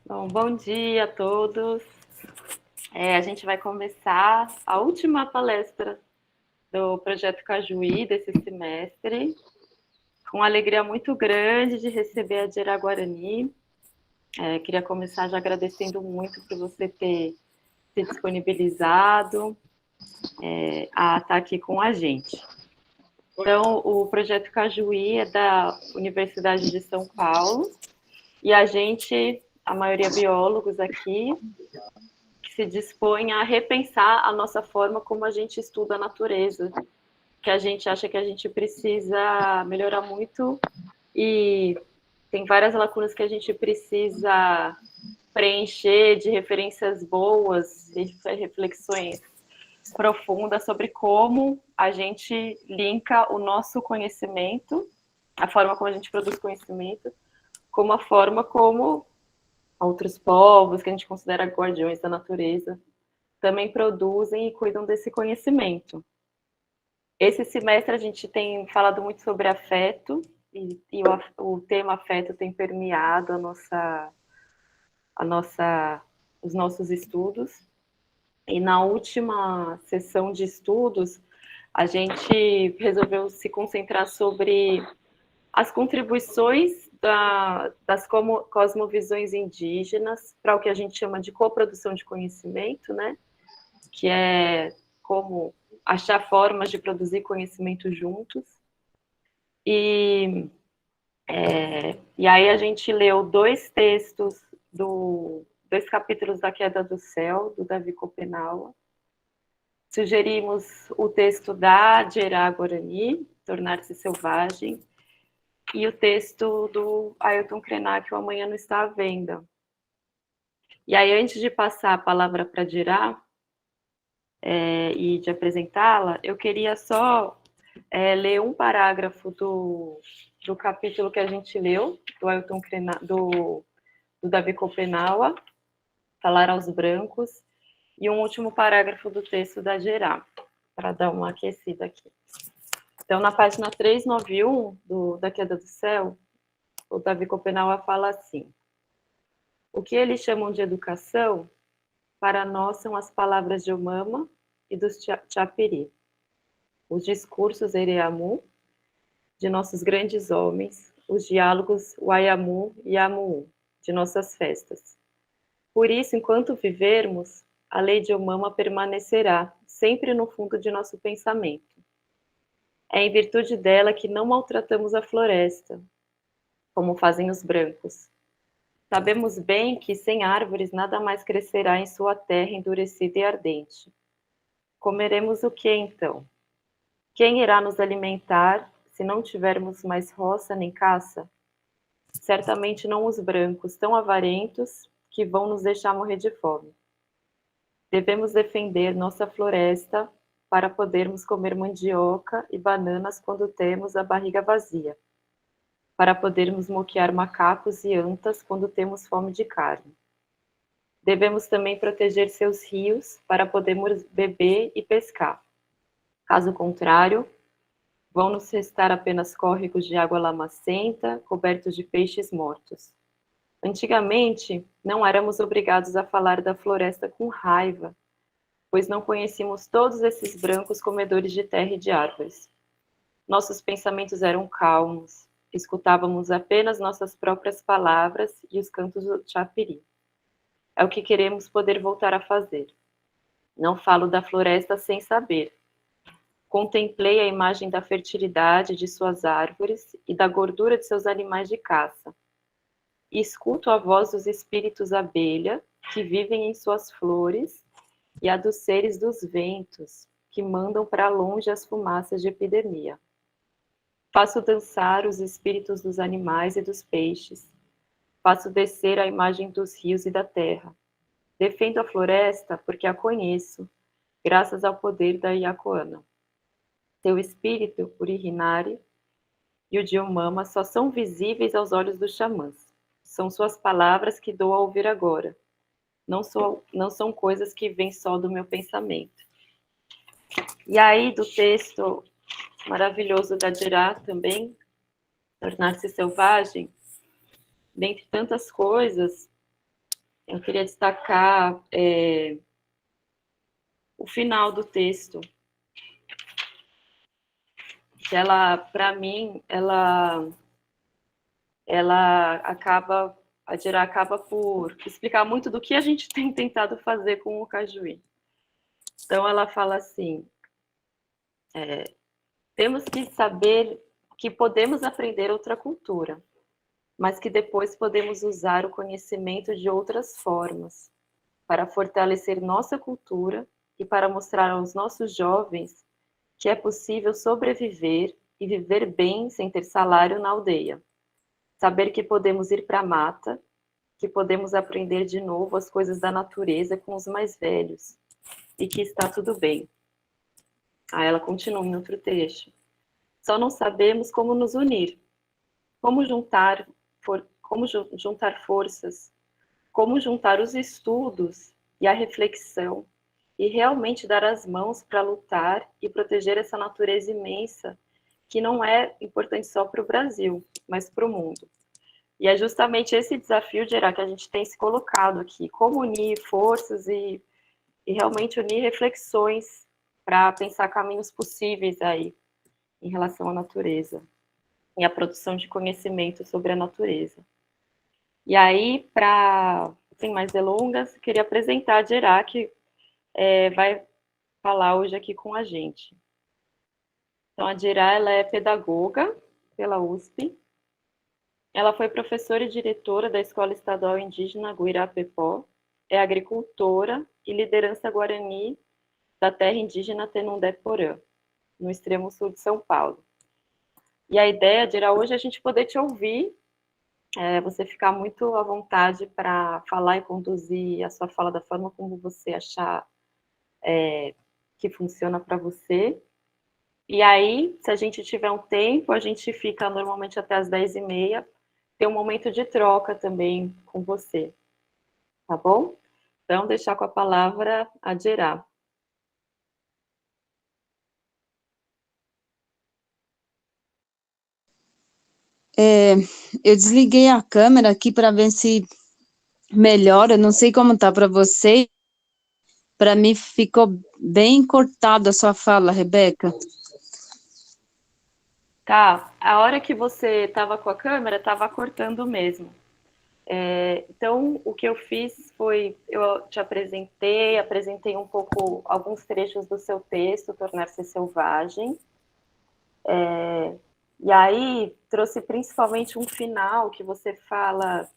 Bom dia a todos. A gente vai começar a última palestra do Projeto Cajuí desse semestre, com alegria muito grande de receber a Djerá Guarani. Queria começar já agradecendo muito por você ter se disponibilizado a estar aqui com a gente. Então, o Projeto Cajuí é da Universidade de São Paulo e a gente, a maioria biólogos aqui, se dispõe a repensar a nossa forma como a gente estuda a natureza, que a gente acha que a gente precisa melhorar muito e tem várias lacunas que a gente precisa preencher de referências boas e reflexões profundas sobre como a gente linka o nosso conhecimento, a forma como a gente produz conhecimento, como a forma como outros povos que a gente considera guardiões da natureza também produzem e cuidam desse conhecimento. Esse semestre a gente tem falado muito sobre afeto e o tema afeto tem permeado os nossos estudos. E na última sessão de estudos, a gente resolveu se concentrar sobre as contribuições das cosmovisões indígenas para o que a gente chama de coprodução de conhecimento, né? Que é como achar formas de produzir conhecimento juntos. E aí a gente leu dois textos, dois capítulos da Queda do Céu, do Davi Copenaua. Sugerimos o texto da Djerá Guarani, Tornar-se Selvagem, e o texto do Ailton Krenak, O Amanhã Não Está à Venda. E aí, antes de passar a palavra para a Djerá, e de apresentá-la, eu queria só ler um parágrafo do capítulo que a gente leu, do Ailton Krenak, do Davi Copenaua, Falar aos Brancos, e um último parágrafo do texto da Djerá, para dar uma aquecida aqui. Então, na página 391 da Queda do Céu, o Davi Copenaua fala assim: o que eles chamam de educação, para nós são as palavras de Omama e dos Tchapiri, os discursos Ereamu, de nossos grandes homens, os diálogos Waiamu e Amu, de nossas festas. Por isso, enquanto vivermos, a lei de Omama permanecerá sempre no fundo de nosso pensamento. É em virtude dela que não maltratamos a floresta, como fazem os brancos. Sabemos bem que sem árvores nada mais crescerá em sua terra endurecida e ardente. Comeremos o que então? Quem irá nos alimentar se não tivermos mais roça nem caça? Certamente não os brancos, tão avarentos que vão nos deixar morrer de fome. Devemos defender nossa floresta para podermos comer mandioca e bananas quando temos a barriga vazia, para podermos moquear macacos e antas quando temos fome de carne. Devemos também proteger seus rios para podermos beber e pescar. Caso contrário, vão nos restar apenas córregos de água lamacenta, cobertos de peixes mortos. Antigamente, não éramos obrigados a falar da floresta com raiva, pois não conhecíamos todos esses brancos comedores de terra e de árvores. Nossos pensamentos eram calmos, escutávamos apenas nossas próprias palavras e os cantos do Tchapiri. É o que queremos poder voltar a fazer. Não falo da floresta sem saber. Contemplei a imagem da fertilidade de suas árvores e da gordura de seus animais de caça. E escuto a voz dos espíritos abelha, que vivem em suas flores, e a dos seres dos ventos, que mandam para longe as fumaças de epidemia. Faço dançar os espíritos dos animais e dos peixes. Faço descer a imagem dos rios e da terra. Defendo a floresta porque a conheço, graças ao poder da Iacoana. Seu espírito, o Irinari, e o de Omama só são visíveis aos olhos dos xamãs. São suas palavras que dou a ouvir agora. Não são coisas que vêm só do meu pensamento. E aí, do texto maravilhoso da Djerá também, Tornar-se Selvagem, dentre tantas coisas, Eu queria destacar o final do texto, que ela, para mim, a Dira acaba por explicar muito do que a gente tem tentado fazer com o Cajuí. Então, ela fala assim, temos que saber que podemos aprender outra cultura, mas que depois podemos usar o conhecimento de outras formas para fortalecer nossa cultura e para mostrar aos nossos jovens que é possível sobreviver e viver bem sem ter salário na aldeia. Saber que podemos ir para a mata, que podemos aprender de novo as coisas da natureza com os mais velhos e que está tudo bem. Aí ela continua em outro trecho. Só não sabemos como nos unir, como juntar forças, como juntar os estudos e a reflexão e realmente dar as mãos para lutar e proteger essa natureza imensa que não é importante só para o Brasil, mas para o mundo. E é justamente esse desafio, Gerard, que a gente tem se colocado aqui, como unir forças e realmente unir reflexões para pensar caminhos possíveis aí em relação à natureza e a produção de conhecimento sobre a natureza. E aí, sem mais delongas, queria apresentar a Gerá, que vai falar hoje aqui com a gente. Então, a Gerá, ela é pedagoga pela USP, ela foi professora e diretora da Escola Estadual Indígena Guirapepó, é agricultora e liderança guarani da terra indígena Tenundé-Porã, no extremo sul de São Paulo. E a ideia, Gerá, hoje é a gente poder te ouvir, você ficar muito à vontade para falar e conduzir a sua fala da forma como você achar que funciona para você. E aí, se a gente tiver um tempo, a gente fica normalmente até as 10h30, tem um momento de troca também com você, tá bom? Então, deixar com a palavra a Gerá. Eu desliguei a câmera aqui para ver se melhora. Não sei como tá para você. Para mim ficou bem cortada a sua fala, Rebeca. Tá, a hora que você estava com a câmera, estava cortando mesmo. Então, o que eu fiz foi, eu te apresentei um pouco, alguns trechos do seu texto, Tornar-se Selvagem, e aí trouxe principalmente um final que você fala,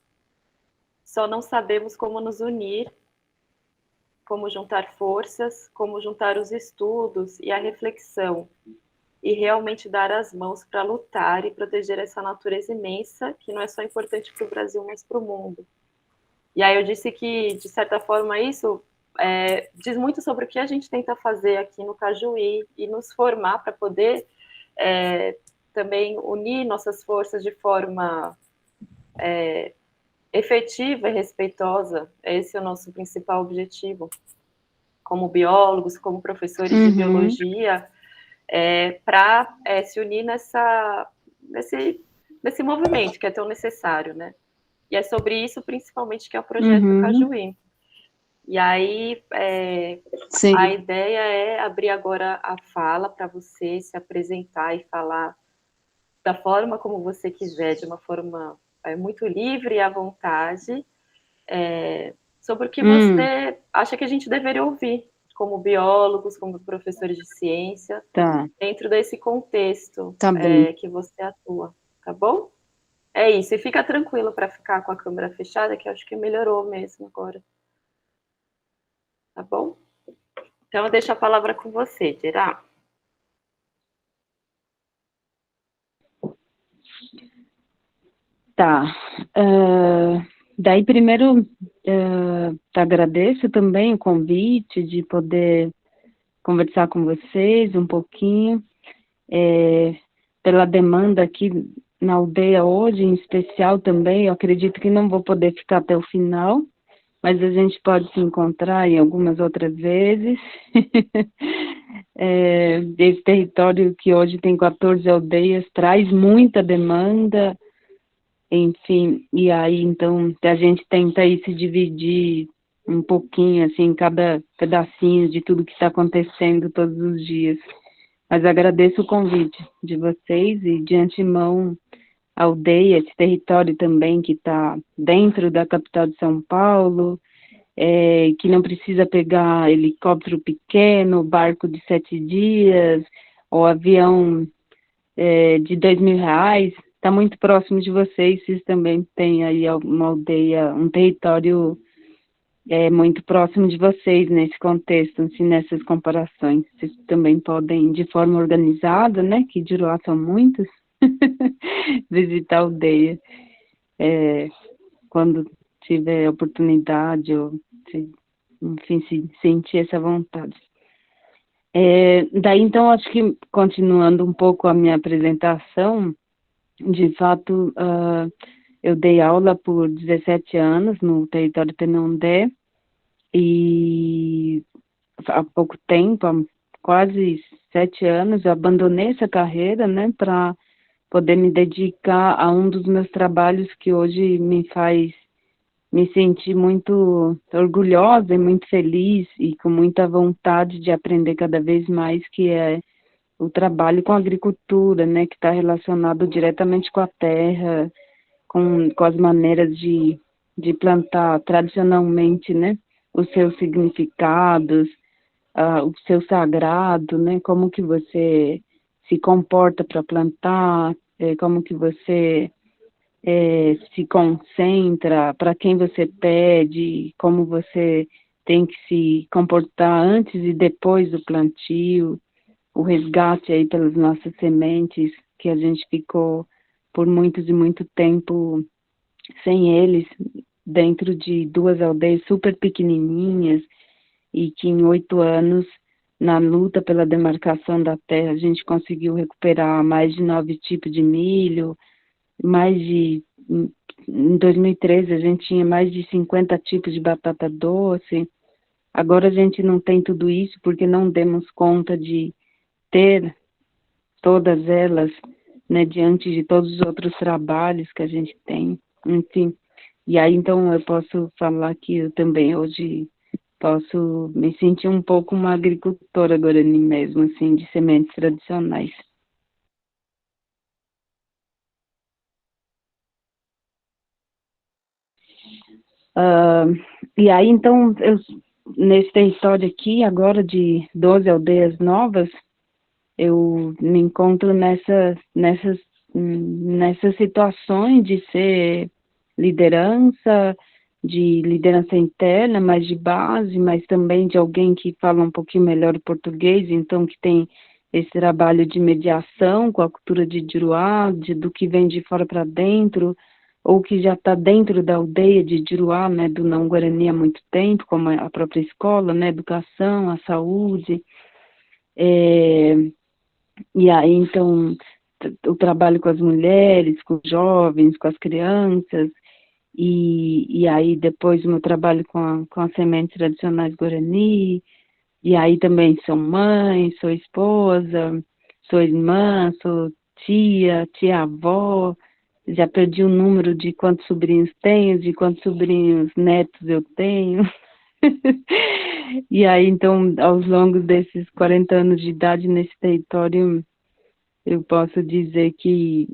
só não sabemos como nos unir, como juntar forças, como juntar os estudos e a reflexão, e realmente dar as mãos para lutar e proteger essa natureza imensa, que não é só importante para o Brasil, mas para o mundo. E aí eu disse que, de certa forma, isso diz muito sobre o que a gente tenta fazer aqui no Cajuí e nos formar para poder também unir nossas forças de forma efetiva e respeitosa. Esse é o nosso principal objetivo, como biólogos, como professores de biologia, para se unir nesse movimento que é tão necessário, né? E é sobre isso, principalmente, que é o projeto Cajuí. E aí, a ideia é abrir agora a fala para você se apresentar e falar da forma como você quiser, de uma forma muito livre e à vontade, sobre o que você acha que a gente deveria ouvir, como biólogos, como professores de ciência, dentro desse contexto que você atua, tá bom? É isso, e fica tranquilo para ficar com a câmera fechada, que eu acho que melhorou mesmo agora. Tá bom? Então, eu deixo a palavra com você, Gerá. Tá. Daí, primeiro, te agradeço também o convite de poder conversar com vocês um pouquinho, pela demanda aqui na aldeia hoje, em especial também. Eu acredito que não vou poder ficar até o final, mas a gente pode se encontrar em algumas outras vezes. Esse território que hoje tem 14 aldeias traz muita demanda, enfim, e aí então a gente tenta aí se dividir um pouquinho, assim, em cada pedacinho de tudo que está acontecendo todos os dias. Mas agradeço o convite de vocês e de antemão a aldeia, esse território também que está dentro da capital de São Paulo, que não precisa pegar helicóptero pequeno, barco de 7 dias, ou avião de R$ 2.000, está muito próximo de vocês, vocês também têm aí uma aldeia, um território muito próximo de vocês nesse contexto, assim, nessas comparações. Vocês também podem, de forma organizada, né, que de lá são muitos, visitar a aldeia, quando tiver oportunidade, ou, enfim, se sentir essa vontade. Daí, então, acho que, continuando um pouco a minha apresentação, de fato, eu dei aula por 17 anos no território Tenondé, e há pouco tempo, há quase 7 anos, eu abandonei essa carreira, né, para poder me dedicar a um dos meus trabalhos que hoje me faz me sentir muito orgulhosa e muito feliz e com muita vontade de aprender cada vez mais, que é o trabalho com a agricultura, né, que está relacionado diretamente com a terra, com as maneiras de plantar tradicionalmente, né, os seus significados, o seu sagrado, né, como que você se comporta para plantar, como que você se concentra, para quem você pede, como você tem que se comportar antes e depois do plantio, o resgate aí pelas nossas sementes, que a gente ficou por muitos e muito tempo sem eles, dentro de duas aldeias super pequenininhas, e que em 8 anos, na luta pela demarcação da terra, a gente conseguiu recuperar mais de 9 tipos de milho, em 2013 a gente tinha mais de 50 tipos de batata doce. Agora a gente não tem tudo isso porque não demos conta de ter todas elas, né, diante de todos os outros trabalhos que a gente tem, enfim. E aí, então, eu posso falar que eu também hoje posso me sentir um pouco uma agricultora guarani mesmo, assim, de sementes tradicionais. Ah, e aí, então, nesse território aqui, agora de 12 aldeias novas, eu me encontro nessas situações de ser liderança interna, mas de base, mas também de alguém que fala um pouquinho melhor o português, então que tem esse trabalho de mediação com a cultura de Juruá, do que vem de fora para dentro, ou que já está dentro da aldeia de Juruá, né, do não Guarani há muito tempo, como a própria escola, né, educação, a saúde, é, e aí, então, o trabalho com as mulheres, com os jovens, com as crianças, e aí depois o meu trabalho com as sementes tradicionais Guarani, e aí também sou mãe, sou esposa, sou irmã, sou tia-avó, já perdi o número de quantos sobrinhos tenho, de quantos sobrinhos netos eu tenho. E aí, então, aos longos desses 40 anos de idade nesse território, eu posso dizer que,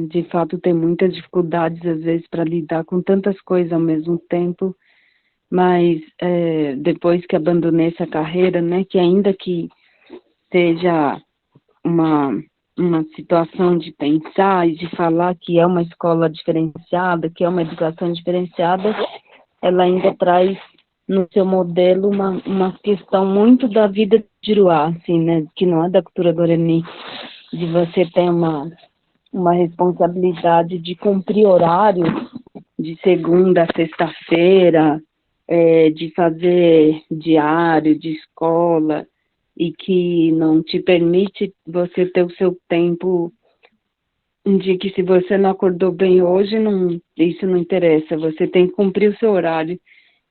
de fato, tem muitas dificuldades, às vezes, para lidar com tantas coisas ao mesmo tempo, mas depois que abandonei essa carreira, né, que ainda que seja uma, uma situação de pensar e de falar que é uma escola diferenciada, que é uma educação diferenciada, ela ainda traz no seu modelo uma questão muito da vida de Juruá, assim, né, que não é da cultura guarani, de você ter uma responsabilidade de cumprir horário de segunda a sexta-feira, de fazer diário de escola, e que não te permite você ter o seu tempo, de que se você não acordou bem hoje, não, isso não interessa, você tem que cumprir o seu horário.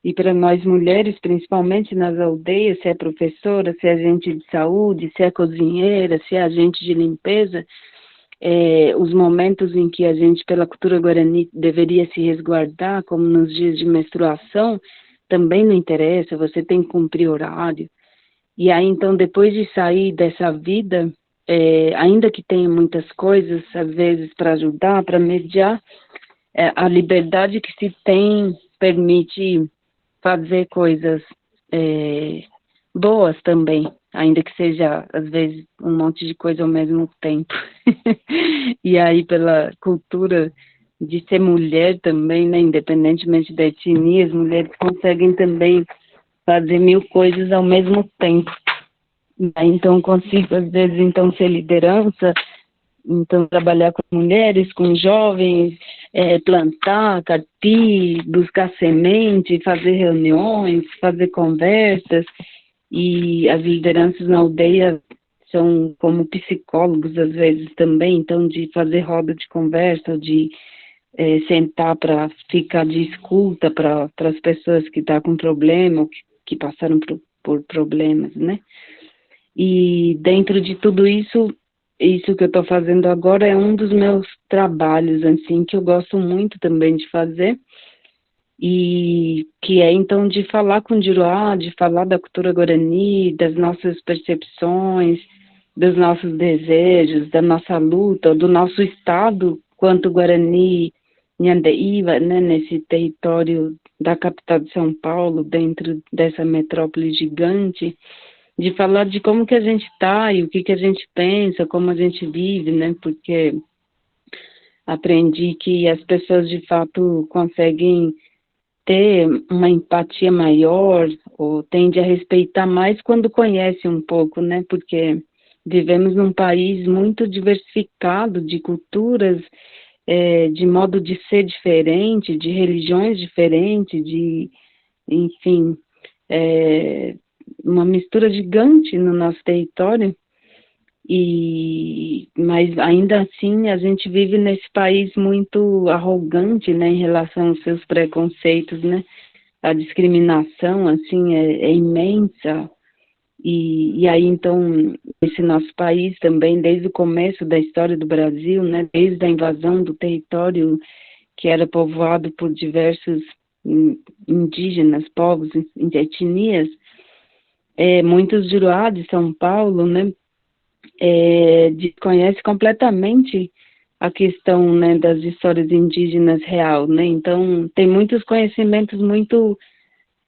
E para nós mulheres, principalmente nas aldeias, se é professora, se é agente de saúde, se é cozinheira, se é agente de limpeza, os momentos em que a gente, pela cultura guarani, deveria se resguardar, como nos dias de menstruação, também não interessa, você tem que cumprir horário. E aí, então, depois de sair dessa vida, ainda que tenha muitas coisas, às vezes, para ajudar, para mediar, a liberdade que se tem permite fazer coisas boas também, ainda que seja, às vezes, um monte de coisa ao mesmo tempo. E aí, pela cultura de ser mulher também, né, independentemente da etnia, as mulheres conseguem também fazer mil coisas ao mesmo tempo. Aí, então, consigo, às vezes, então, ser liderança, então, trabalhar com mulheres, com jovens, plantar, carpir, buscar semente, fazer reuniões, fazer conversas, e as lideranças na aldeia são como psicólogos, às vezes, também, então, de fazer roda de conversa, de sentar para ficar de escuta para as pessoas que estão com problema, ou que passaram por problemas, né? E dentro de tudo isso, isso que eu estou fazendo agora é um dos meus trabalhos, assim, que eu gosto muito também de fazer, e que é, então, de falar com o Juruá, de falar da cultura guarani, das nossas percepções, dos nossos desejos, da nossa luta, do nosso estado quanto Guarani Nhandeíva, né, nesse território da capital de São Paulo, dentro dessa metrópole gigante, de falar de como que a gente está e o que que a gente pensa, como a gente vive, né, porque aprendi que as pessoas de fato conseguem ter uma empatia maior ou tende a respeitar mais quando conhece um pouco, né, porque vivemos num país muito diversificado de culturas, de modo de ser diferente, de religiões diferentes, enfim, uma mistura gigante no nosso território, mas ainda assim a gente vive nesse país muito arrogante, né, em relação aos seus preconceitos, né, a discriminação, assim, é imensa, e aí, então, esse nosso país também, desde o começo da história do Brasil, né, desde a invasão do território que era povoado por diversos indígenas, povos, etnias, muitos Juruá de São Paulo, né, desconhece completamente a questão, né, das histórias indígenas real, né, então tem muitos conhecimentos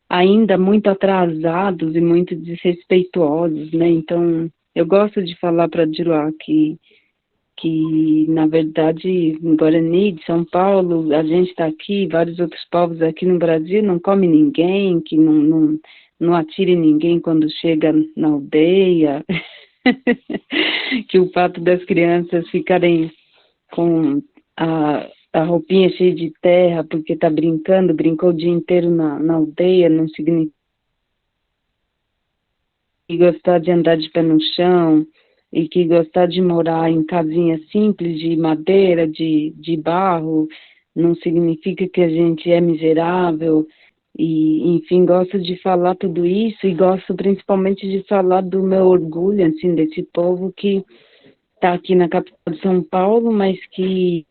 ainda muito atrasados e muito desrespeituosos, né, então eu gosto de falar para Juruá que, na verdade, em Guarani, de São Paulo, a gente está aqui, vários outros povos aqui no Brasil, não come ninguém, que não atire ninguém quando chega na aldeia, que o fato das crianças ficarem com a roupinha cheia de terra porque está brincando, brincou o dia inteiro na aldeia, não significa que gostar de andar de pé no chão e que gostar de morar em casinha simples de madeira, de barro, não significa que a gente é miserável. E, enfim, gosto de falar tudo isso e gosto principalmente de falar do meu orgulho, assim, desse povo que está aqui na capital de São Paulo, mas que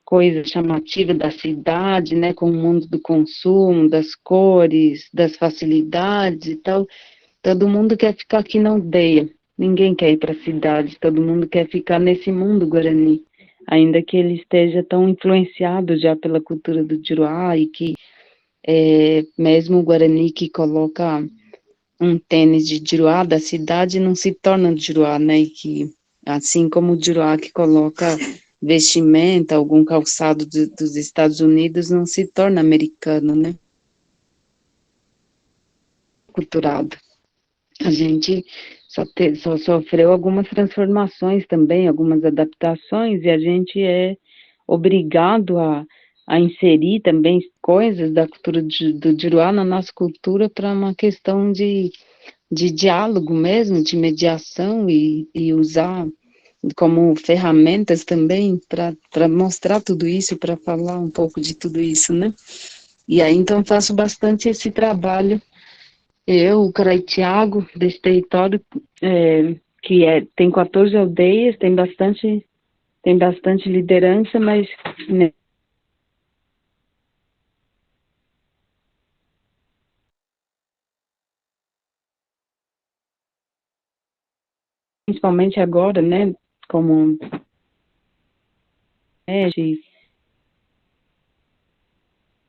coisa chamativa da cidade, né, com o mundo do consumo, das cores, das facilidades e tal. Todo mundo quer ficar aqui na aldeia, ninguém quer ir para a cidade, todo mundo quer ficar nesse mundo guarani, ainda que ele esteja tão influenciado já pela cultura do Juruá e que mesmo o Guarani que coloca um tênis de Juruá da cidade não se torna Juruá, né, e que assim como o Juruá que coloca vestimenta, algum calçado dos Estados Unidos não se torna americano, né, culturado. A gente só sofreu algumas transformações também, algumas adaptações, e a gente é obrigado a inserir também coisas da cultura do Juruá na nossa cultura para uma questão de diálogo mesmo, de mediação e usar como ferramentas também para mostrar tudo isso, para falar um pouco de tudo isso, né? E aí, então, faço bastante esse trabalho. Eu, o Caraitiago, desse território, tem 14 aldeias, tem bastante liderança, mas né, principalmente agora, né, como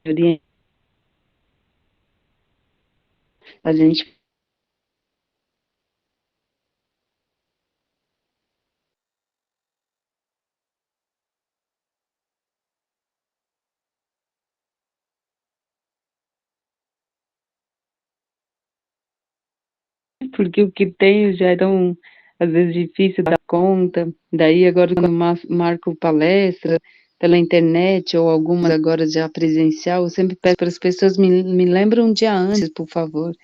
de a gente, porque o que tem já é tão, às vezes, difícil dar conta, daí agora quando eu marco palestra pela internet ou alguma agora já presencial, eu sempre peço para as pessoas me lembram um dia antes, por favor,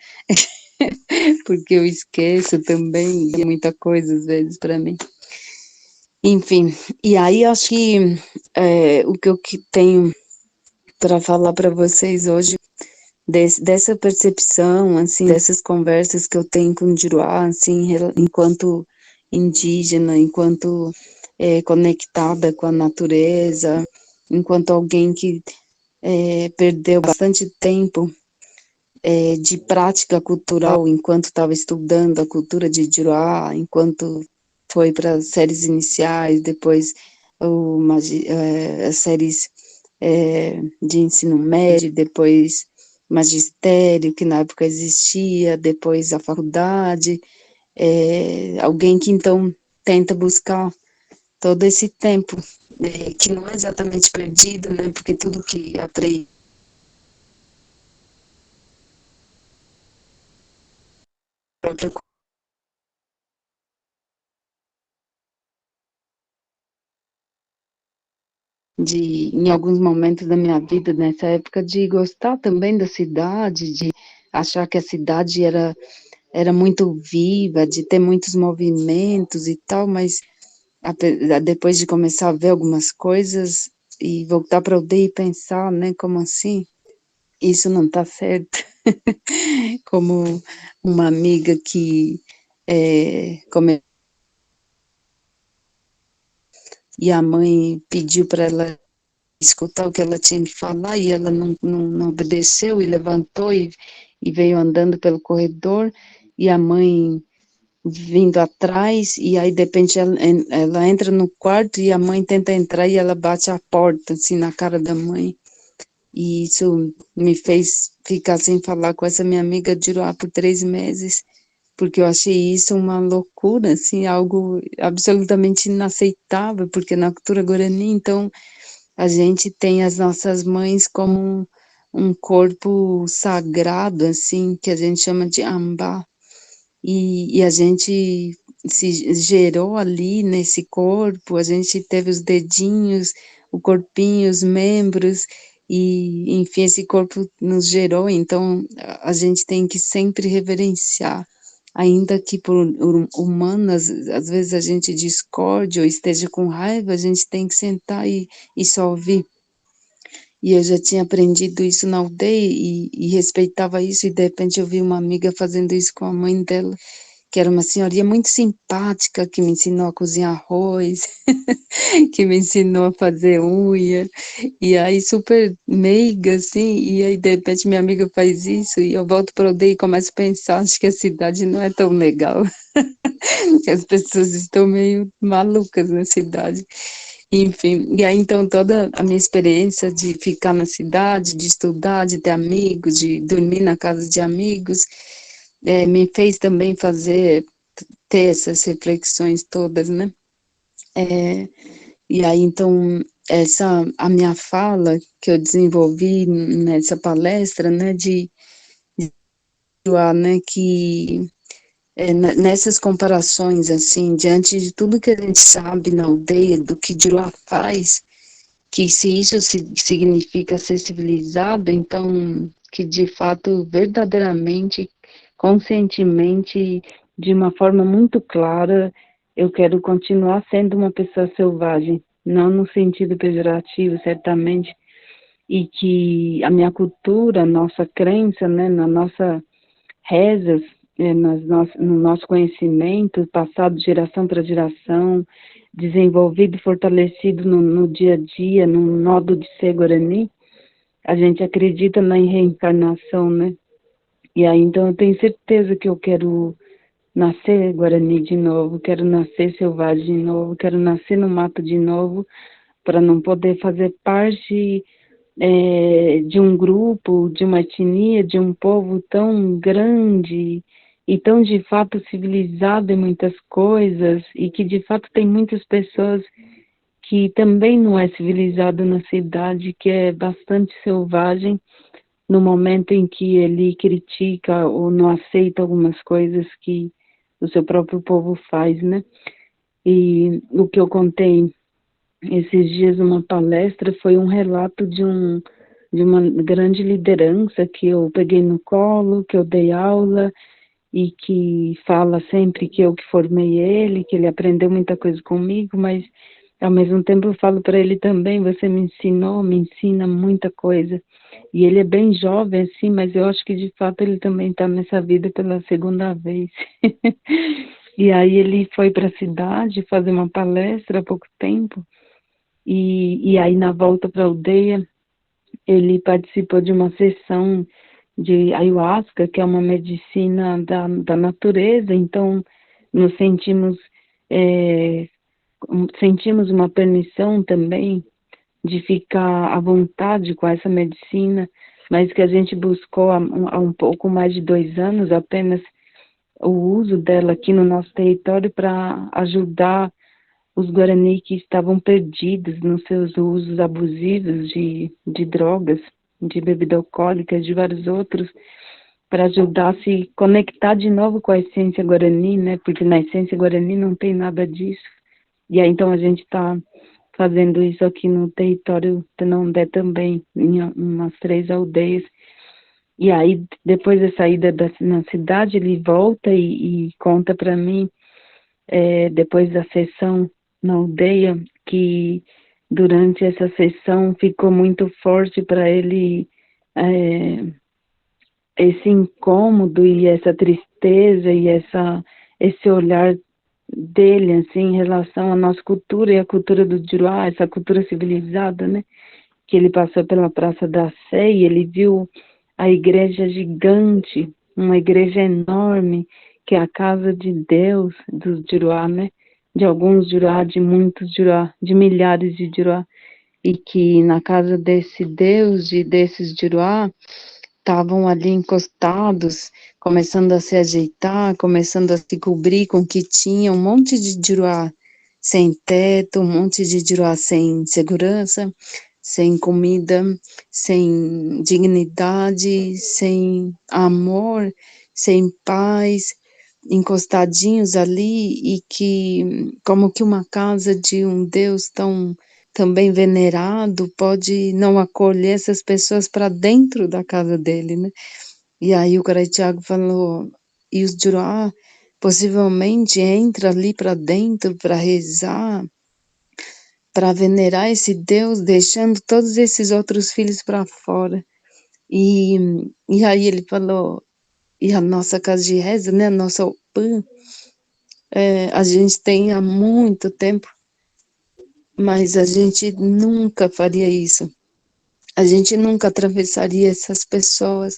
porque eu esqueço também de muita coisa às vezes para mim. Enfim, e aí acho que o que eu tenho para falar para vocês hoje dessa percepção, assim, dessas conversas que eu tenho com o Juruá, assim, enquanto indígena, enquanto conectada com a natureza, enquanto alguém que perdeu bastante tempo de prática cultural enquanto estava estudando a cultura de Juruá, enquanto foi para as séries iniciais, depois as séries de ensino médio, depois magistério, que na época existia, depois a faculdade, alguém que então tenta buscar todo esse tempo, que não é exatamente perdido, né, porque tudo que aprendi em alguns momentos da minha vida, nessa época, de gostar também da cidade, de achar que a cidade era muito viva, de ter muitos movimentos e tal, mas depois de começar a ver algumas coisas e voltar para a aldeia e pensar, né, como assim? Isso não está certo. Como uma amiga que e a mãe pediu para ela escutar o que ela tinha que falar e ela não obedeceu e levantou e veio andando pelo corredor e a mãe vindo atrás e aí de repente ela entra no quarto e a mãe tenta entrar e ela bate a porta assim na cara da mãe e isso me fez ficar sem falar com essa minha amiga de lá por 3 meses porque eu achei isso uma loucura, assim, algo absolutamente inaceitável, porque na cultura guarani, então, a gente tem as nossas mães como um corpo sagrado, assim, que a gente chama de ambá, e a gente se gerou ali nesse corpo, a gente teve os dedinhos, o corpinho, os membros, e enfim, esse corpo nos gerou, então a gente tem que sempre reverenciar, ainda que por humanas, às vezes a gente discorde ou esteja com raiva, a gente tem que sentar e só ouvir. E eu já tinha aprendido isso na aldeia e respeitava isso, e de repente eu vi uma amiga fazendo isso com a mãe dela, que era uma senhoria muito simpática, que me ensinou a cozinhar arroz, que me ensinou a fazer unha, e aí super meiga, assim, e aí de repente minha amiga faz isso, e eu volto para a aldeia e começo a pensar, acho que a cidade não é tão legal, as pessoas estão meio malucas na cidade. Enfim, e aí então toda a minha experiência de ficar na cidade, de estudar, de ter amigos, de dormir na casa de amigos, me fez também ter essas reflexões todas, né? E aí então a minha fala que eu desenvolvi nessa palestra, né, né, que nessas comparações assim, diante de tudo que a gente sabe na aldeia, do que de lá faz, que se isso significa ser civilizado, então que de fato, verdadeiramente, conscientemente, de uma forma muito clara, eu quero continuar sendo uma pessoa selvagem, não no sentido pejorativo, certamente, e que a minha cultura, a nossa crença, né, na nossa rezas, no nosso conhecimento, passado de geração para geração, desenvolvido e fortalecido no dia a dia, no modo de ser Guarani, a gente acredita na reencarnação, né? E aí, então, eu tenho certeza que eu quero nascer Guarani de novo, quero nascer selvagem de novo, quero nascer no mato de novo, para não poder fazer parte de um grupo, de uma etnia, de um povo tão grande e tão de fato civilizado em muitas coisas e que de fato tem muitas pessoas que também não é civilizado na cidade, que é bastante selvagem no momento em que ele critica ou não aceita algumas coisas que o seu próprio povo faz, né? E o que eu contei esses dias numa palestra foi um relato de uma grande liderança que eu peguei no colo, que eu dei aula e que fala sempre que eu que formei ele, que ele aprendeu muita coisa comigo, mas ao mesmo tempo eu falo para ele também, você me ensinou, me ensina muita coisa. E ele é bem jovem, assim, mas eu acho que de fato ele também está nessa vida pela segunda vez. E aí ele foi para a cidade fazer uma palestra há pouco tempo, e aí na volta para a aldeia, ele participou de uma sessão de ayahuasca, que é uma medicina da natureza, então nos é, sentimos uma permissão também de ficar à vontade com essa medicina, mas que a gente buscou há um pouco mais de 2 anos apenas o uso dela aqui no nosso território para ajudar os Guarani que estavam perdidos nos seus usos abusivos de drogas, de bebida alcoólica, de vários outros, para ajudar a se conectar de novo com a essência Guarani, né? Porque na essência Guarani não tem nada disso. E aí, então, a gente está fazendo isso aqui no território Tenondé também, em umas 3 aldeias. E aí, depois da saída na cidade, ele volta e conta para mim, depois da sessão na aldeia, que durante essa sessão ficou muito forte para ele esse incômodo e essa tristeza e esse olhar dele, assim, em relação à nossa cultura e à cultura do Juruá, essa cultura civilizada, né? Que ele passou pela Praça da Sé e ele viu a igreja gigante, uma igreja enorme, que é a casa de Deus dos Juruá, né? De alguns Juruá, de muitos Juruá, de milhares de Juruá, e que na casa desse Deus e desses Juruá estavam ali encostados, começando a se ajeitar, começando a se cobrir com o que tinha, um monte de Juruá sem teto, um monte de Juruá sem segurança, sem comida, sem dignidade, sem amor, sem paz, encostadinhos ali, e que como que uma casa de um Deus tão também venerado pode não acolher essas pessoas para dentro da casa dele, né? E aí o Carai Thiago falou, e os Juruá possivelmente entra ali para dentro para rezar, para venerar esse Deus, deixando todos esses outros filhos para fora. E, e aí ele falou, e a nossa casa de reza, né, a nossa OPAN, a gente tem há muito tempo, mas a gente nunca faria isso. A gente nunca atravessaria essas pessoas,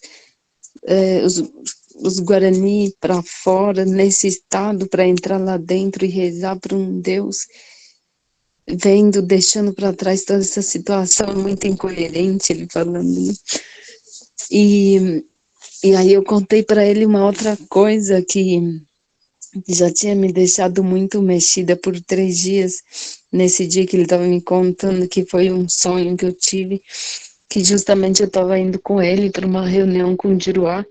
os Guarani para fora, nesse estado, para entrar lá dentro e rezar para um Deus, vendo, deixando para trás toda essa situação muito incoerente, ele falando, né? E aí eu contei para ele uma outra coisa que já tinha me deixado muito mexida por 3 dias, nesse dia que ele estava me contando, que foi um sonho que eu tive, que justamente eu estava indo com ele para uma reunião com o Juruá,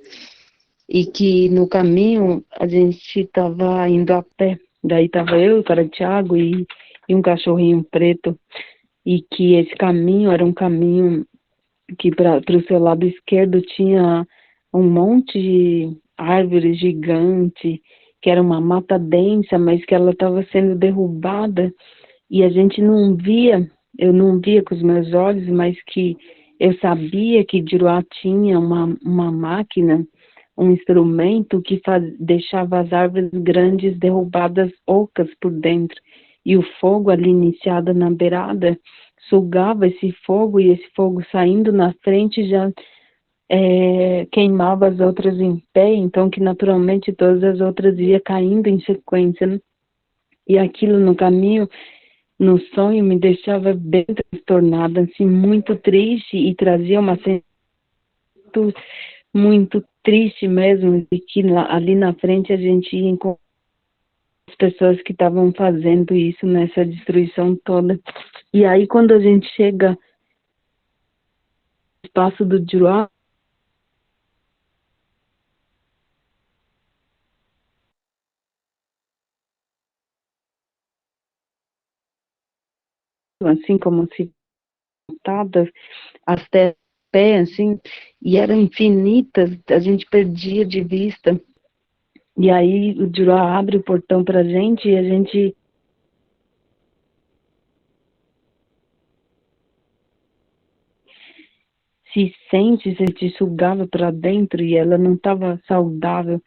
e que no caminho a gente estava indo a pé, daí estava eu, o cara Thiago e um cachorrinho preto, e que esse caminho era um caminho que para o seu lado esquerdo tinha um monte de árvores gigantes que era uma mata densa, mas que ela estava sendo derrubada, e a gente não via, eu não via com os meus olhos, mas que eu sabia que Giruá tinha uma máquina, um instrumento que deixava as árvores grandes derrubadas ocas por dentro, e o fogo ali iniciado na beirada sugava esse fogo, e esse fogo saindo na frente já queimava as outras em pé, então que naturalmente todas as outras ia caindo em sequência, né? E aquilo no caminho, no sonho, me deixava bem transtornada, assim, muito triste, e trazia uma sensação muito triste mesmo, de que ali na frente a gente ia encontrar as pessoas que estavam fazendo isso nessa destruição toda. E aí quando a gente chega no espaço do Juruá, assim como se montadas, as terras pé, assim, e eram infinitas, a gente perdia de vista. E aí o Juruá abre o portão pra gente e a gente se sente, se te sugava para dentro e ela não estava saudável.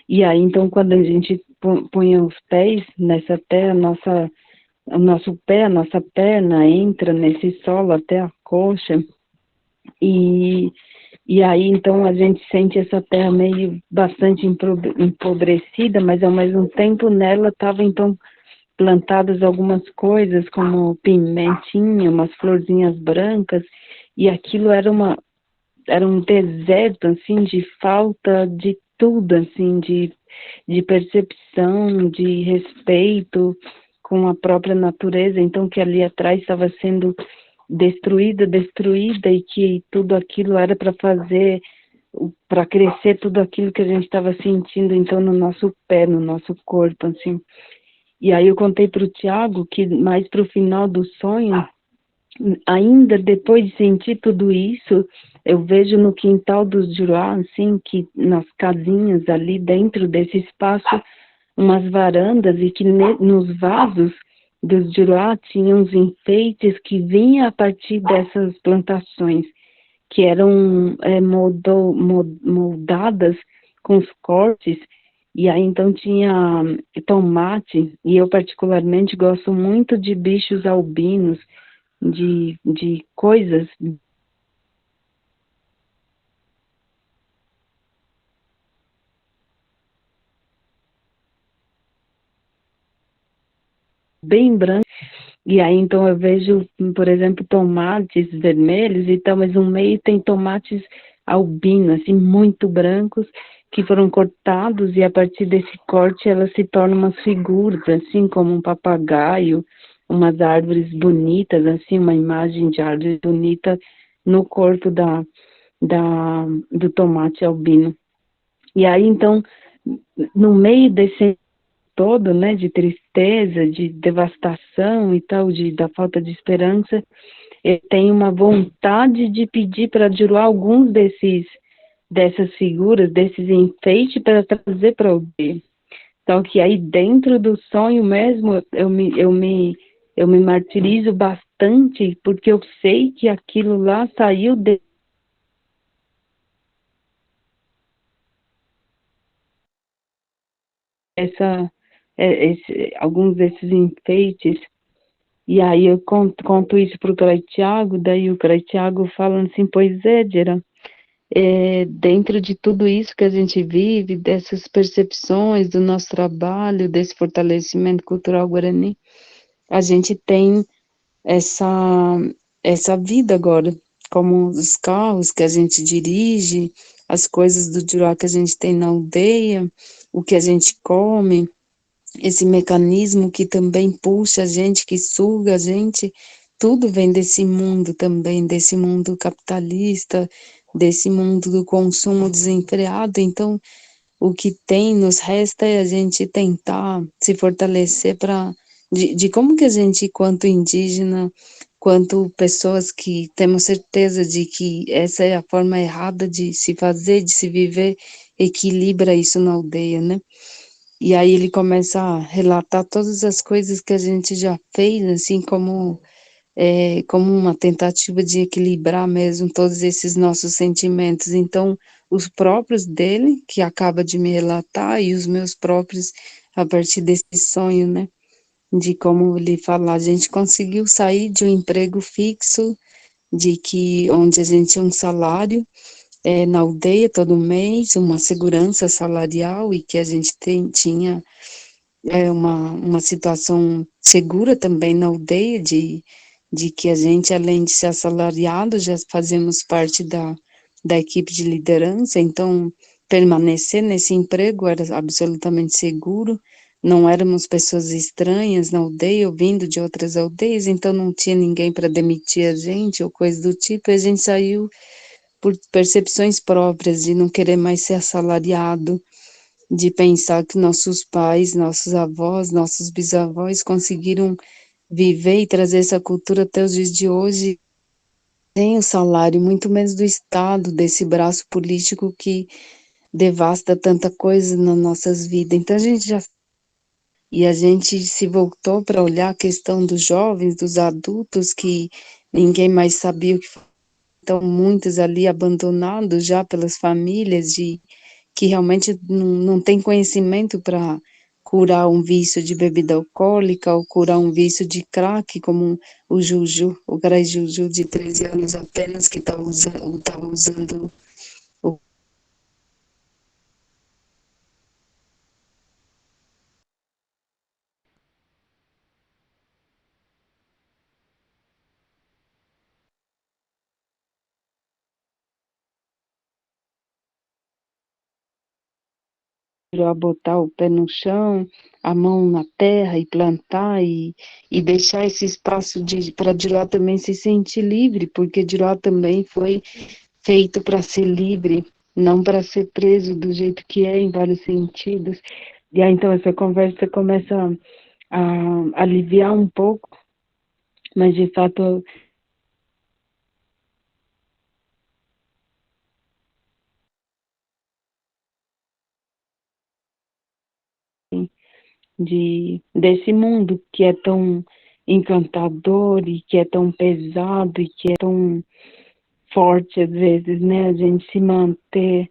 E aí, então, quando a gente punha os pés nessa terra, o nosso pé, a nossa perna entra nesse solo até a coxa, e, e aí, então, a gente sente essa terra meio bastante empobrecida, mas ao mesmo tempo nela estava, então, plantadas algumas coisas, como pimentinha, umas florzinhas brancas, e aquilo era um deserto, assim, de falta de tudo, assim, de percepção, de respeito com a própria natureza, então que ali atrás estava sendo destruída, e que tudo aquilo era para fazer, para crescer tudo aquilo que a gente estava sentindo, então, no nosso pé, no nosso corpo, assim. E aí eu contei para o Tiago que mais para o final do sonho, ainda depois de sentir tudo isso, eu vejo no quintal dos Juruá, assim, que nas casinhas ali dentro desse espaço, umas varandas, e que nos vasos dos Juruá tinham uns enfeites que vinham a partir dessas plantações, que eram moldadas com os cortes, e aí então tinha tomate, e eu particularmente gosto muito de bichos albinos, de coisas bem brancas, e aí então eu vejo, por exemplo, tomates vermelhos e tal, mas no meio tem tomates albinos, assim, muito brancos, que foram cortados, e a partir desse corte elas se tornam umas figuras, assim, como um papagaio, umas árvores bonitas, assim, uma imagem de árvore bonita no corpo do tomate albino. E aí, então, no meio desse todo, né, de tristeza, de devastação e tal, da falta de esperança, eu tenho uma vontade de pedir para Juruá alguns dessas figuras, desses enfeites, para trazer para o dia. Então, que aí dentro do sonho mesmo, eu me martirizo bastante, porque eu sei que aquilo lá saiu dessa, alguns desses enfeites. E aí eu conto isso para o Tiago, daí o Tiago fala assim, pois é, Dira, dentro de tudo isso que a gente vive, dessas percepções do nosso trabalho, desse fortalecimento cultural guarani, a gente tem essa, essa vida agora, como os carros que a gente dirige, as coisas do Jurá que a gente tem na aldeia, o que a gente come, esse mecanismo que também puxa a gente, que suga a gente, tudo vem desse mundo também, desse mundo capitalista, desse mundo do consumo desenfreado. Então, o que tem, nos resta é a gente tentar se fortalecer para, de como que a gente, quanto indígena, quanto pessoas que temos certeza de que essa é a forma errada de se fazer, de se viver, equilibra isso na aldeia, né? E aí ele começa a relatar todas as coisas que a gente já fez, assim, como uma tentativa de equilibrar mesmo todos esses nossos sentimentos. Então, os próprios dele, que acaba de me relatar, e os meus próprios, a partir desse sonho, né? De como ele fala, a gente conseguiu sair de um emprego fixo, de que onde a gente tinha um salário na aldeia todo mês, uma segurança salarial e que a gente tinha uma situação segura também na aldeia, de que a gente, além de ser assalariado, já fazemos parte da equipe de liderança, então permanecer nesse emprego era absolutamente seguro, não éramos pessoas estranhas na aldeia, ou vindo de outras aldeias, então não tinha ninguém para demitir a gente, ou coisa do tipo, e a gente saiu por percepções próprias, de não querer mais ser assalariado, de pensar que nossos pais, nossos avós, nossos bisavós conseguiram viver e trazer essa cultura até os dias de hoje, sem o salário, muito menos do Estado, desse braço político que devasta tanta coisa nas nossas vidas. Então a gente já e a gente se voltou para olhar a questão dos jovens, dos adultos, que ninguém mais sabia o que estão muitos ali abandonados já pelas famílias, que realmente não tem conhecimento para curar um vício de bebida alcoólica ou curar um vício de crack, como o Juju, o Grai Juju de 13 anos apenas, que estava usando o a botar o pé no chão, a mão na terra e plantar e deixar esse espaço para de lá também se sentir livre, porque de lá também foi feito para ser livre, não para ser preso do jeito que é, em vários sentidos. E aí, então, essa conversa começa a aliviar um pouco, mas de fato, desse mundo que é tão encantador e que é tão pesado e que é tão forte às vezes, né? A gente se manter,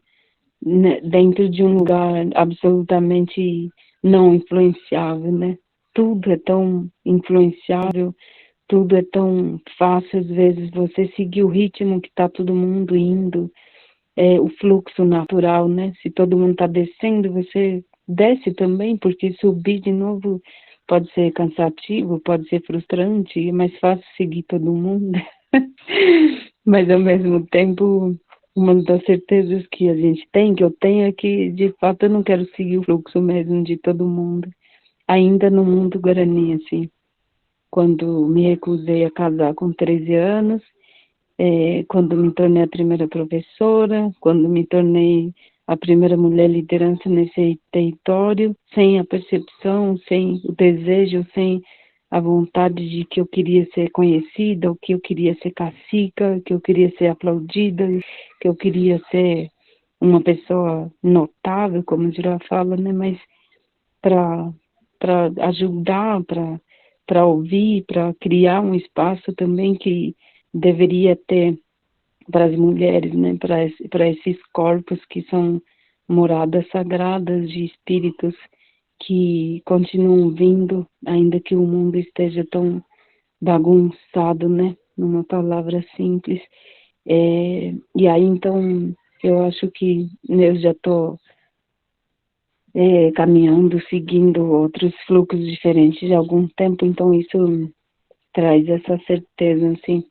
né, dentro de um lugar absolutamente não influenciável, né? Tudo é tão influenciável, tudo é tão fácil, às vezes, você seguir o ritmo que está todo mundo indo, o fluxo natural, né? Se todo mundo está descendo, você desce também, porque subir de novo pode ser cansativo, pode ser frustrante, é mais fácil seguir todo mundo. Mas, ao mesmo tempo, uma das certezas que a gente tem, que eu tenho, é que, de fato, eu não quero seguir o fluxo mesmo de todo mundo. Ainda no mundo Guarani, assim, quando me recusei a casar com 13 anos, quando me tornei a primeira professora, quando me tornei a primeira mulher liderança nesse território, sem a percepção, sem o desejo, sem a vontade de que eu queria ser conhecida, ou que eu queria ser cacica, que eu queria ser aplaudida, que eu queria ser uma pessoa notável, como já fala, né? Mas para ajudar, para ouvir, para criar um espaço também que deveria ter para as mulheres, né, para esses corpos que são moradas sagradas de espíritos que continuam vindo, ainda que o mundo esteja tão bagunçado, né, numa palavra simples. E aí, então, eu acho que eu já estou caminhando, seguindo outros fluxos diferentes há algum tempo, então isso traz essa certeza, assim.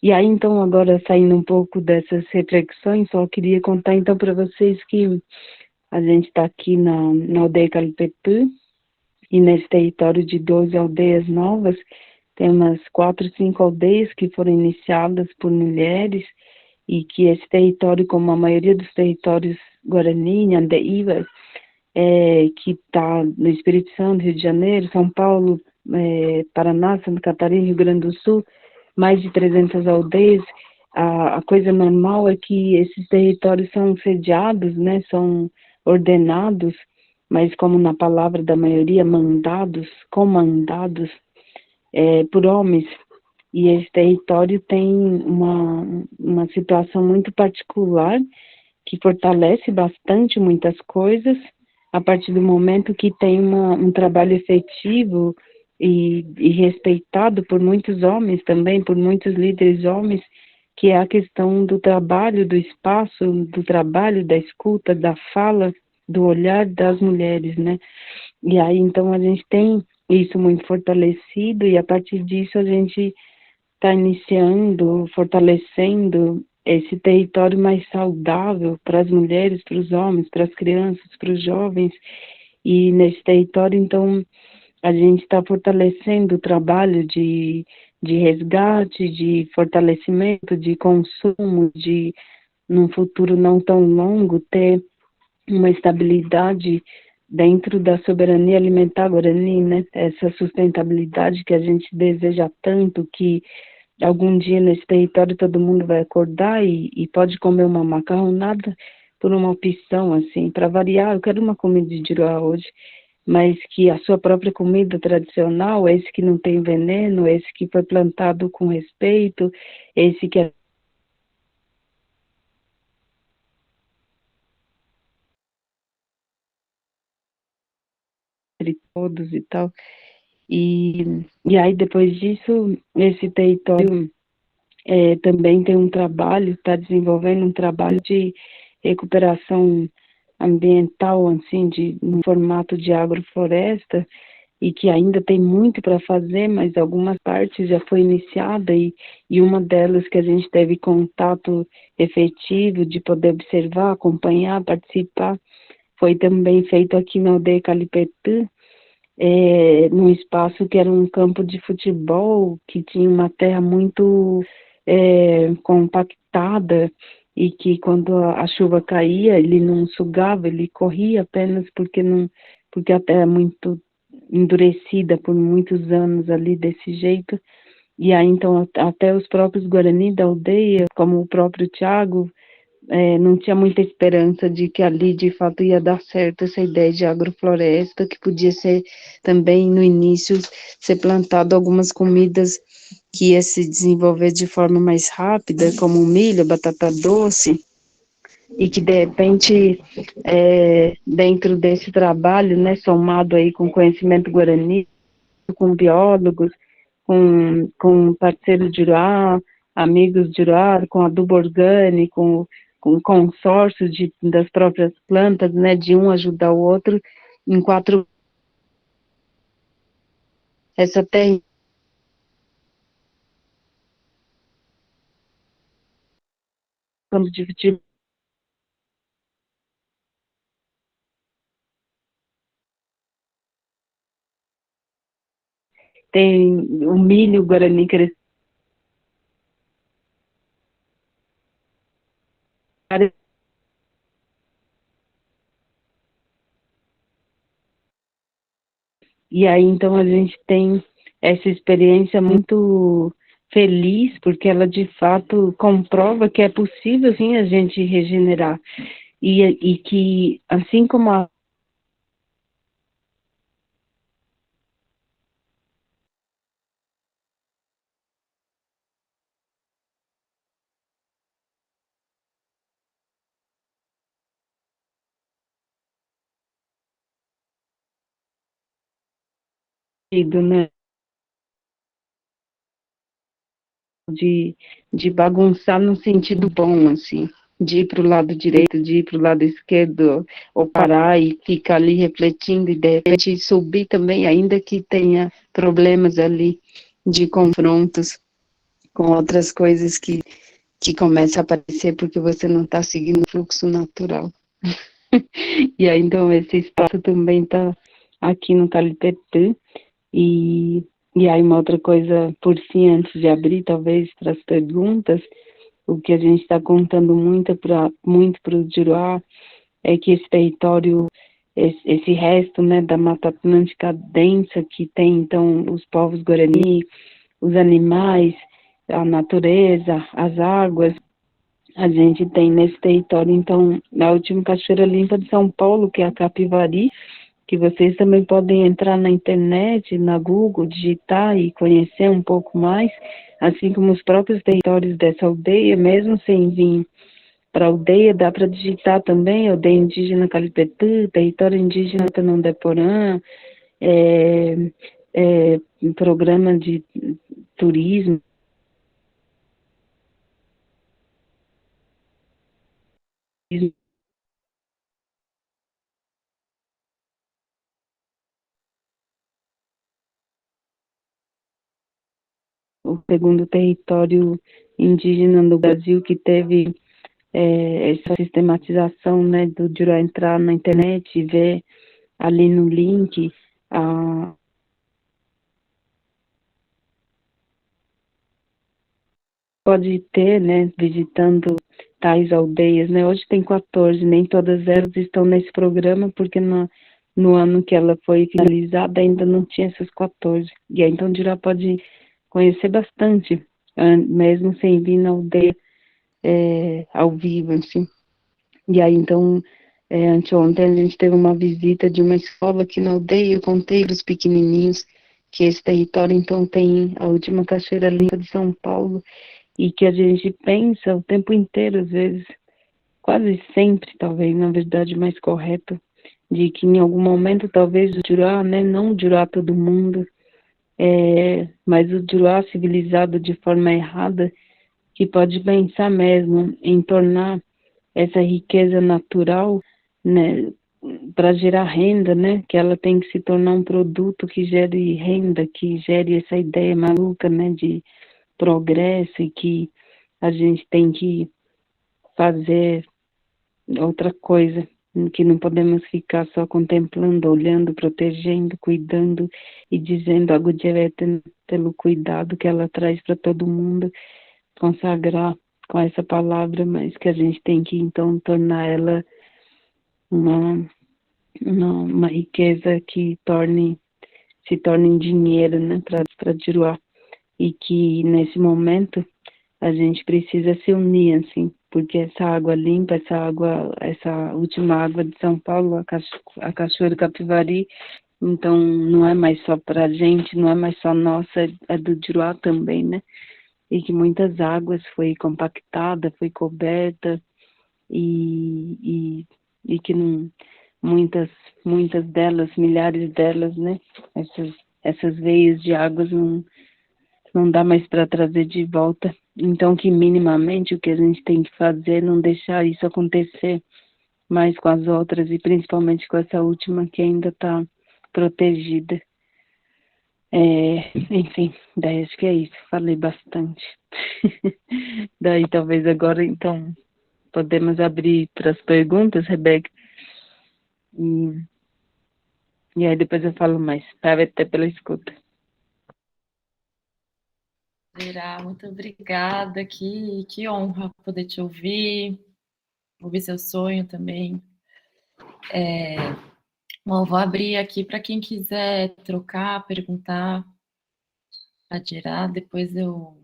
E aí, então, agora saindo um pouco dessas reflexões, só queria contar então para vocês que a gente está aqui na aldeia Calipetu, e nesse território de 12 aldeias novas, tem umas 4, 5 aldeias que foram iniciadas por mulheres, e que esse território, como a maioria dos territórios Guarani, Andeíba, que está no Espírito Santo, Rio de Janeiro, São Paulo, Paraná, Santa Catarina, Rio Grande do Sul, mais de 300 aldeias. A coisa normal é que esses territórios são sediados, né, são ordenados, mas como na palavra da maioria, mandados, comandados por homens, e esse território tem uma situação muito particular que fortalece bastante muitas coisas a partir do momento que tem um trabalho efetivo e respeitado por muitos homens também, por muitos líderes homens, que é a questão do trabalho, do espaço, do trabalho, da escuta, da fala, do olhar das mulheres, né? E aí, então, a gente tem isso muito fortalecido e a partir disso a gente está iniciando, fortalecendo esse território mais saudável para as mulheres, para os homens, para as crianças, para os jovens. E nesse território, então, a gente está fortalecendo o trabalho de resgate, de fortalecimento, de consumo, de, num futuro não tão longo, ter uma estabilidade dentro da soberania alimentar guarani, né? Essa sustentabilidade que a gente deseja tanto, que algum dia nesse território todo mundo vai acordar e pode comer uma macarronada por uma opção, assim, para variar, eu quero uma comida de Iroá hoje, mas que a sua própria comida tradicional, esse que não tem veneno, esse que foi plantado com respeito, esse que é entre todos e tal. E aí, depois disso, esse território também tem um trabalho, está desenvolvendo um trabalho de recuperação ambiental, assim, no formato de agrofloresta, e que ainda tem muito para fazer, mas algumas partes já foi iniciada, e uma delas que a gente teve contato efetivo de poder observar, acompanhar, participar, foi também feito aqui na aldeia Calipetã, num espaço que era um campo de futebol, que tinha uma terra muito compactada e que quando a chuva caía, ele não sugava, ele corria apenas porque a terra é muito endurecida por muitos anos ali desse jeito. E aí, então, até os próprios Guarani da aldeia, como o próprio Tiago, não tinha muita esperança de que ali de fato ia dar certo essa ideia de agrofloresta, que podia ser também no início ser plantado algumas comidas que ia se desenvolver de forma mais rápida, como o milho, batata doce, e que de repente dentro desse trabalho, né, somado aí com conhecimento guarani, com biólogos, com parceiros de Iroá, amigos de Iroá, com adubo orgânico, com consórcio das próprias plantas, né, de um ajudar o outro, em quatro, essa terra quando dividir tem o milho guarani crescer, e aí então a gente tem essa experiência muito feliz, porque ela de fato comprova que é possível sim a gente regenerar, e que assim como a né, de, de bagunçar no sentido bom, assim, de ir para o lado direito, de ir para o lado esquerdo, ou parar e ficar ali refletindo e de repente subir também, ainda que tenha problemas ali de confrontos com outras coisas que começam a aparecer porque você não está seguindo o fluxo natural. E aí, então, esse espaço também está aqui no Calipetê. E, e aí, uma outra coisa, por fim, antes de abrir, talvez, para as perguntas, o que a gente está contando muito para o Juruá é que esse território, esse resto, né, da Mata Atlântica densa que tem, então, os povos Guarani, os animais, a natureza, as águas, a gente tem nesse território, então, na última Cachoeira Limpa de São Paulo, que é a Capivari, que vocês também podem entrar na internet, na Google, digitar e conhecer um pouco mais, assim como os próprios territórios dessa aldeia, mesmo sem vir para a aldeia, dá para digitar também, aldeia indígena Calipetã, território indígena Tanandeporã, é, programa de turismo, o segundo território indígena do Brasil que teve essa sistematização, né, do Jurá entrar na internet e ver ali no link a pode ter, né, visitando tais aldeias, né, hoje tem 14, nem todas elas estão nesse programa, porque no ano que ela foi finalizada ainda não tinha essas 14, e aí então Jurá pode conhecer bastante, mesmo sem vir na aldeia ao vivo, assim. E aí, então, anteontem a gente teve uma visita de uma escola aqui na aldeia, eu contei para os pequenininhos que esse território, então, tem a última cachoeira limpa de São Paulo, e que a gente pensa o tempo inteiro, às vezes, quase sempre, talvez, na verdade, mais correto, de que em algum momento, talvez, o Jurá, né, não o Jurá todo mundo, mas o Jurá civilizado de forma errada, que pode pensar mesmo em tornar essa riqueza natural, né, para gerar renda, né, que ela tem que se tornar um produto que gere renda, que gere essa ideia maluca, né, de progresso e que a gente tem que fazer outra coisa, que não podemos ficar só contemplando, olhando, protegendo, cuidando e dizendo algo direto pelo cuidado que ela traz para todo mundo, consagrar com essa palavra, mas que a gente tem que então tornar ela uma, uma riqueza que se torne em dinheiro, né, para Juruá. E que nesse momento a gente precisa se unir, assim, porque essa água limpa, essa última água de São Paulo, a Cachoeira Capivari, então não é mais só para a gente, não é mais só nossa, é do Juruá também, né? E que muitas águas foi compactada, foi coberta, e que não, muitas delas, milhares delas, né? Essas veias de águas não dá mais para trazer de volta. Então, que minimamente o que a gente tem que fazer é não deixar isso acontecer mais com as outras e principalmente com essa última que ainda está protegida. Enfim, daí acho que é isso, falei bastante. Daí talvez agora, então, podemos abrir para as perguntas, Rebeca, e, e aí depois eu falo mais, para até pela escuta. Vera, muito obrigada, que honra poder te ouvir seu sonho também. Bom, vou abrir aqui para quem quiser trocar, perguntar, adiar, depois eu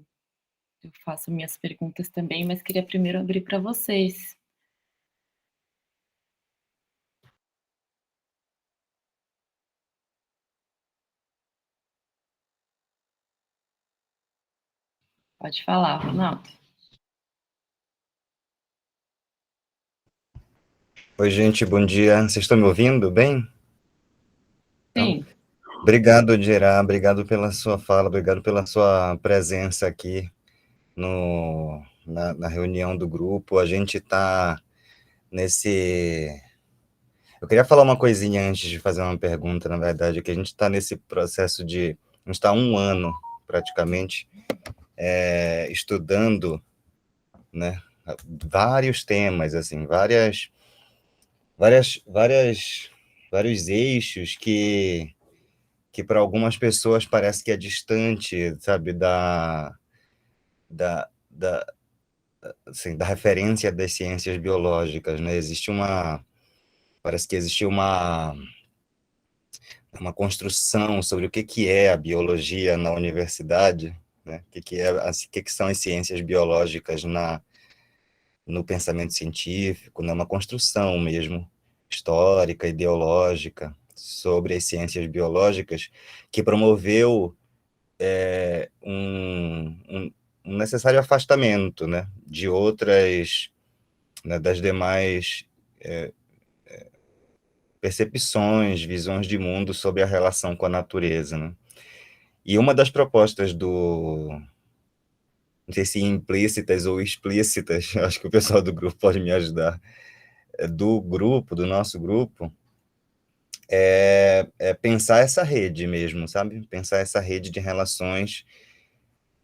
faço minhas perguntas também, mas queria primeiro abrir para vocês. Pode falar, Ronaldo. Oi, gente, bom dia. Vocês estão me ouvindo bem? Sim. Obrigado, Gerard, obrigado pela sua fala, obrigado pela sua presença aqui na reunião do grupo. A gente está nesse... Eu queria falar uma coisinha antes de fazer uma pergunta, na verdade, que a gente está nesse processo de... A gente está há um ano, praticamente, estudando, né, vários temas, assim, vários eixos que para algumas pessoas parece que é distante, sabe, da, assim, da referência das ciências biológicas, né? Parece que existe uma construção sobre o que é a biologia na universidade, né? O que são as ciências biológicas no pensamento científico, né? Uma construção mesmo, histórica, ideológica, sobre as ciências biológicas, que promoveu um necessário afastamento, né, de outras, né, das demais percepções, visões de mundo sobre a relação com a natureza, né? E uma das propostas não sei se implícitas ou explícitas, acho que o pessoal do grupo pode me ajudar, do nosso grupo, é pensar essa rede mesmo, sabe? Pensar essa rede de relações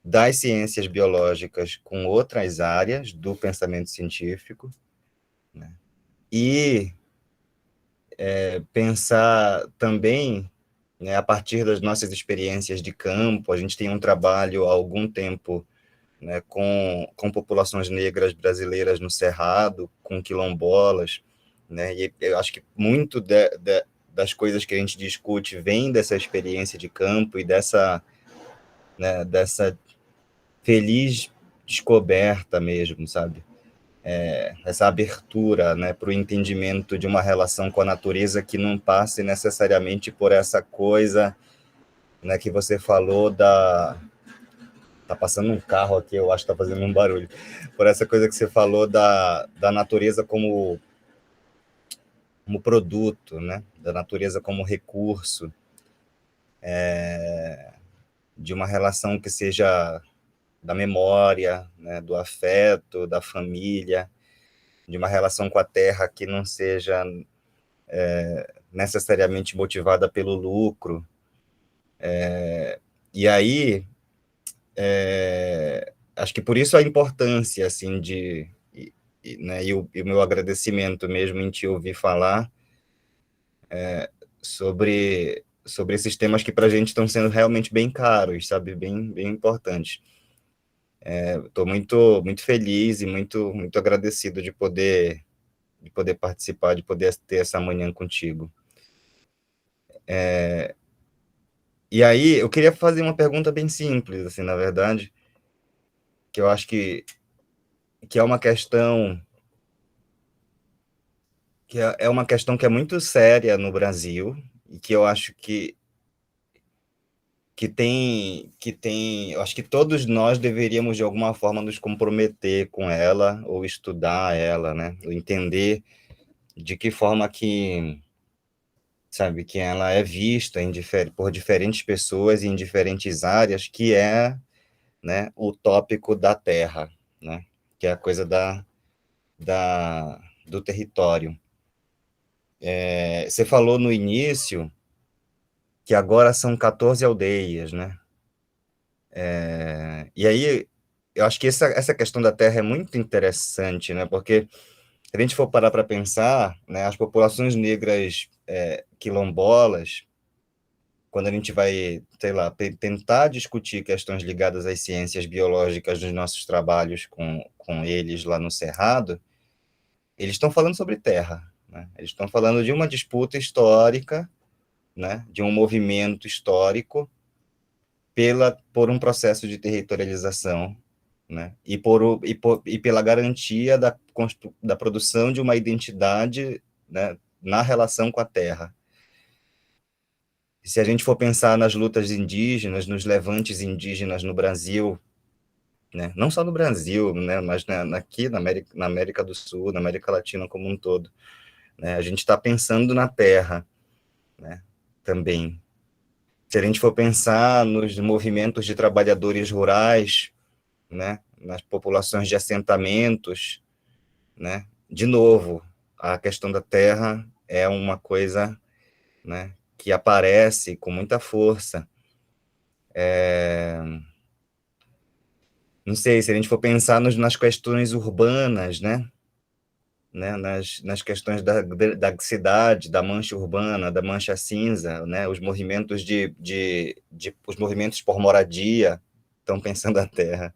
das ciências biológicas com outras áreas do pensamento científico, né? E pensar também, né, a partir das nossas experiências de campo. A gente tem um trabalho há algum tempo, né, com populações negras brasileiras no Cerrado, com quilombolas, né, e eu acho que muito das coisas que a gente discute vem dessa experiência de campo e dessa, né, dessa feliz descoberta mesmo, sabe? Essa abertura, né, para o entendimento de uma relação com a natureza que não passe necessariamente por essa coisa, né, que você falou da... Tá passando um carro aqui, eu acho que tá fazendo um barulho. Por essa coisa que você falou da natureza como produto, né, da natureza como recurso, de uma relação que seja da memória, né, do afeto, da família, de uma relação com a terra que não seja necessariamente motivada pelo lucro. E aí, acho que por isso a importância, assim, né, e o meu agradecimento mesmo em te ouvir falar sobre esses temas que para a gente estão sendo realmente bem caros, sabe, bem importantes. Estou muito feliz e muito agradecido de poder participar, de poder ter essa manhã contigo. E aí, eu queria fazer uma pergunta bem simples, assim, na verdade, que eu acho que é uma questão é uma questão que é muito séria no Brasil e que eu acho eu acho que todos nós deveríamos de alguma forma nos comprometer com ela ou estudar ela, né? Ou entender de que forma que, sabe, que ela é vista por diferentes pessoas e em diferentes áreas, que é, né, o tópico da terra, né? Que é a coisa do território. Você falou no início que agora são 14 aldeias, né? E aí, eu acho que essa questão da terra é muito interessante, né? Porque se a gente for parar para pensar, né, as populações negras quilombolas, quando a gente vai, sei lá, tentar discutir questões ligadas às ciências biológicas nos nossos trabalhos com eles lá no Cerrado, eles estão falando sobre terra, né? Eles estão falando de uma disputa histórica, né, de um movimento histórico por um processo de territorialização, né, e pela garantia da produção de uma identidade, né, na relação com a terra. E se a gente for pensar nas lutas indígenas, nos levantes indígenas no Brasil, né, não só no Brasil, né, mas aqui na América do Sul, na América Latina como um todo, né, a gente está pensando na terra, né, também. Se a gente for pensar nos movimentos de trabalhadores rurais, né, nas populações de assentamentos, né, de novo, a questão da terra é uma coisa, né, que aparece com muita força. Não sei, se a gente for pensar nas questões urbanas, né, nas questões da cidade, da mancha urbana, da mancha cinza, né, os movimentos os movimentos por moradia estão pensando a terra,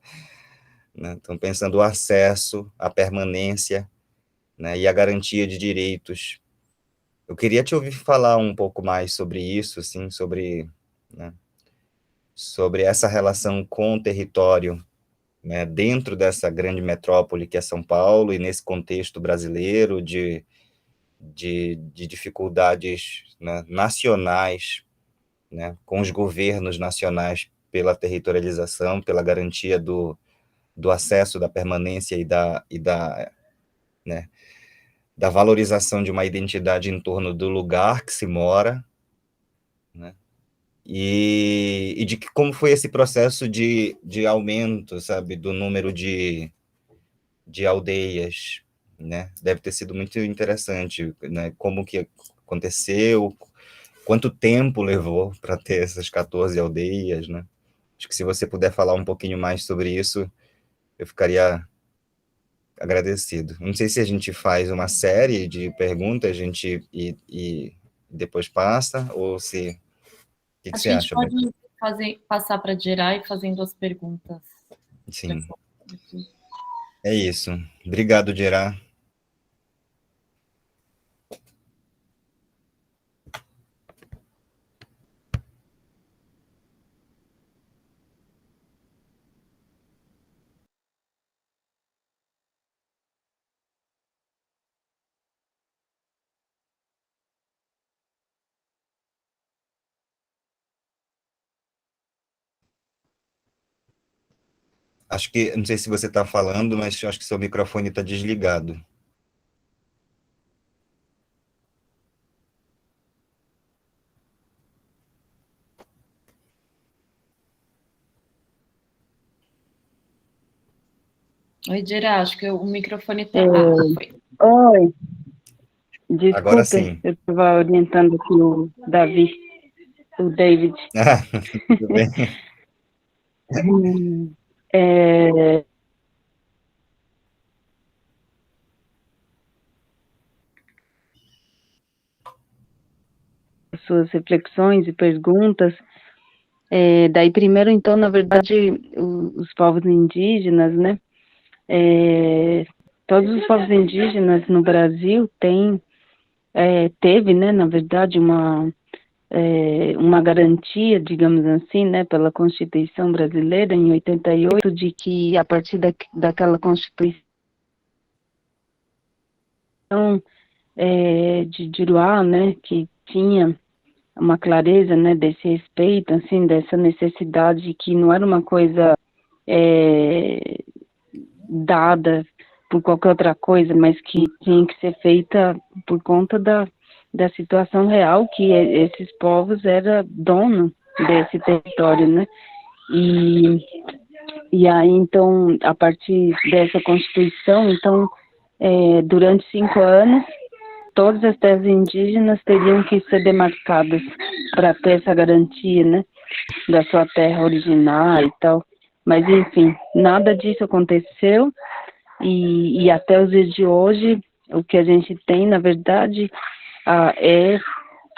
né, estão pensando o acesso, a permanência, né, e a garantia de direitos. Eu queria te ouvir falar um pouco mais sobre isso, assim, né, sobre essa relação com o território, né, dentro dessa grande metrópole que é São Paulo, e nesse contexto brasileiro de dificuldades, né, nacionais, né, com os governos nacionais pela territorialização, pela garantia do acesso, da permanência né, da valorização de uma identidade em torno do lugar que se mora, né, e de como foi esse processo de aumento, sabe, do número de aldeias, né? Deve ter sido muito interessante, né? Como que aconteceu, quanto tempo levou para ter essas 14 aldeias, né? Acho que se você puder falar um pouquinho mais sobre isso, eu ficaria agradecido. Não sei se a gente faz uma série de perguntas, a gente e depois passa, ou se... O que Acho você que a gente acha, Beto? pode passar para Gerar e fazendo as perguntas. Sim, é isso. Obrigado, Gerard. Acho que, não sei se você está falando, mas acho que seu microfone está desligado. Oi, Gerar, acho que o microfone está... foi. Oi, Agora desculpe, sim. eu estava orientando aqui o Davi, o David. Tudo bem. É, suas reflexões e perguntas. Daí, primeiro, então, na verdade, os povos indígenas, né? Todos os povos indígenas no Brasil teve, né, na verdade, uma garantia, digamos assim, né, pela Constituição brasileira, em 88, de que, a partir daquela Constituição de Juruá, né, que tinha uma clareza, né, desse respeito, assim, dessa necessidade que não era uma coisa dada por qualquer outra coisa, mas que tinha que ser feita por conta da situação real, que esses povos eram dono desse território, né, e aí, então, a partir dessa Constituição, então, durante 5 anos, todas as terras indígenas teriam que ser demarcadas para ter essa garantia, né, da sua terra originária e tal. Mas, enfim, nada disso aconteceu e até os dias de hoje, o que a gente tem, na verdade, é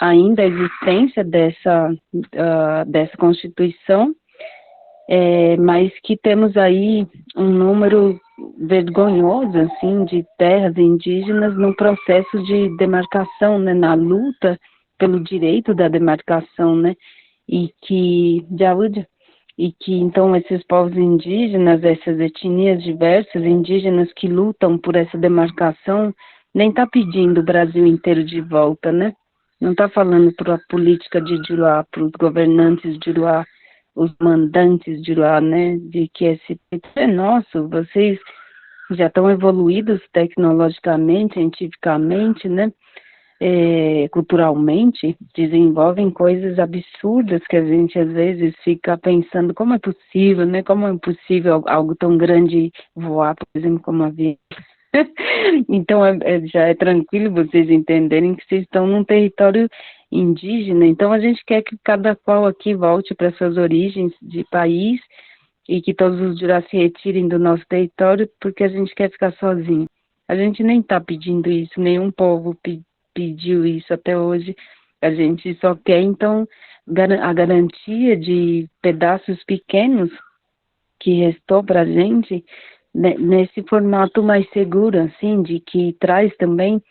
ainda a existência dessa Constituição, mas que temos aí um número vergonhoso, assim, de terras indígenas no processo de demarcação, né, na luta pelo direito da demarcação, né, e que então esses povos indígenas, essas etnias diversas indígenas que lutam por essa demarcação, nem está pedindo o Brasil inteiro de volta, né, não está falando para a política de Juruá, para os governantes de Juruá, os mandantes de lá, né, de que esse é nosso, vocês já estão evoluídos tecnologicamente, cientificamente, né, culturalmente, desenvolvem coisas absurdas que a gente às vezes fica pensando como é possível, né, como é possível algo tão grande voar, por exemplo, como avião. Então, já é tranquilo vocês entenderem que vocês estão num território indígena, então a gente quer que cada qual aqui volte para suas origens de país e que todos os Jurá se retirem do nosso território porque a gente quer ficar sozinho. A gente nem está pedindo isso, nenhum povo pediu isso até hoje, a gente só quer, então, a garantia de pedaços pequenos que restou para a gente, nesse formato mais seguro, assim, de que traz também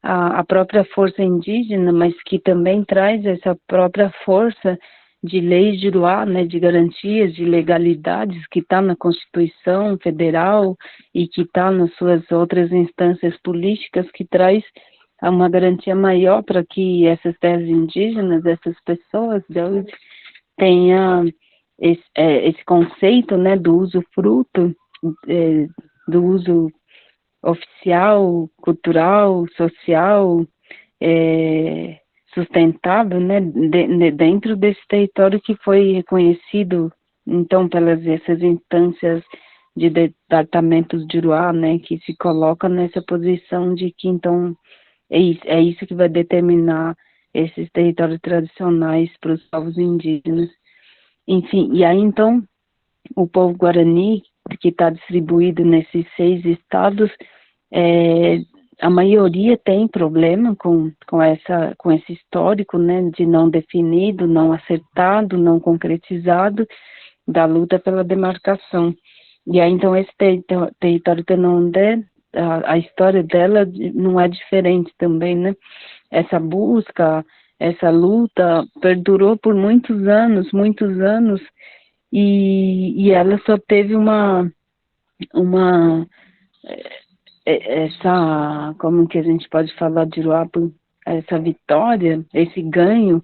a própria força indígena, mas que também traz essa própria força de leis de Juruá, né, de garantias, de legalidades, que está na Constituição Federal e que está nas suas outras instâncias políticas, que traz uma garantia maior para que essas terras indígenas, essas pessoas de hoje, tenha esse conceito, né, do usufruto, do uso oficial, cultural, social, sustentável, né, dentro desse território que foi reconhecido, então, pelas essas instâncias de departamentos de Uruá, né, que se coloca nessa posição de que, então, é isso que vai determinar esses territórios tradicionais para os povos indígenas. Enfim, e aí, então, o povo guarani, que está distribuído nesses 6 estados, a maioria tem problema com esse histórico, né, de não definido, não acertado, não concretizado, da luta pela demarcação. E aí, então, esse território Tenondé, a história dela não é diferente também, né? Essa busca, essa luta perdurou por muitos anos, e ela só teve essa, como que a gente pode falar de Uruapu, essa vitória, esse ganho,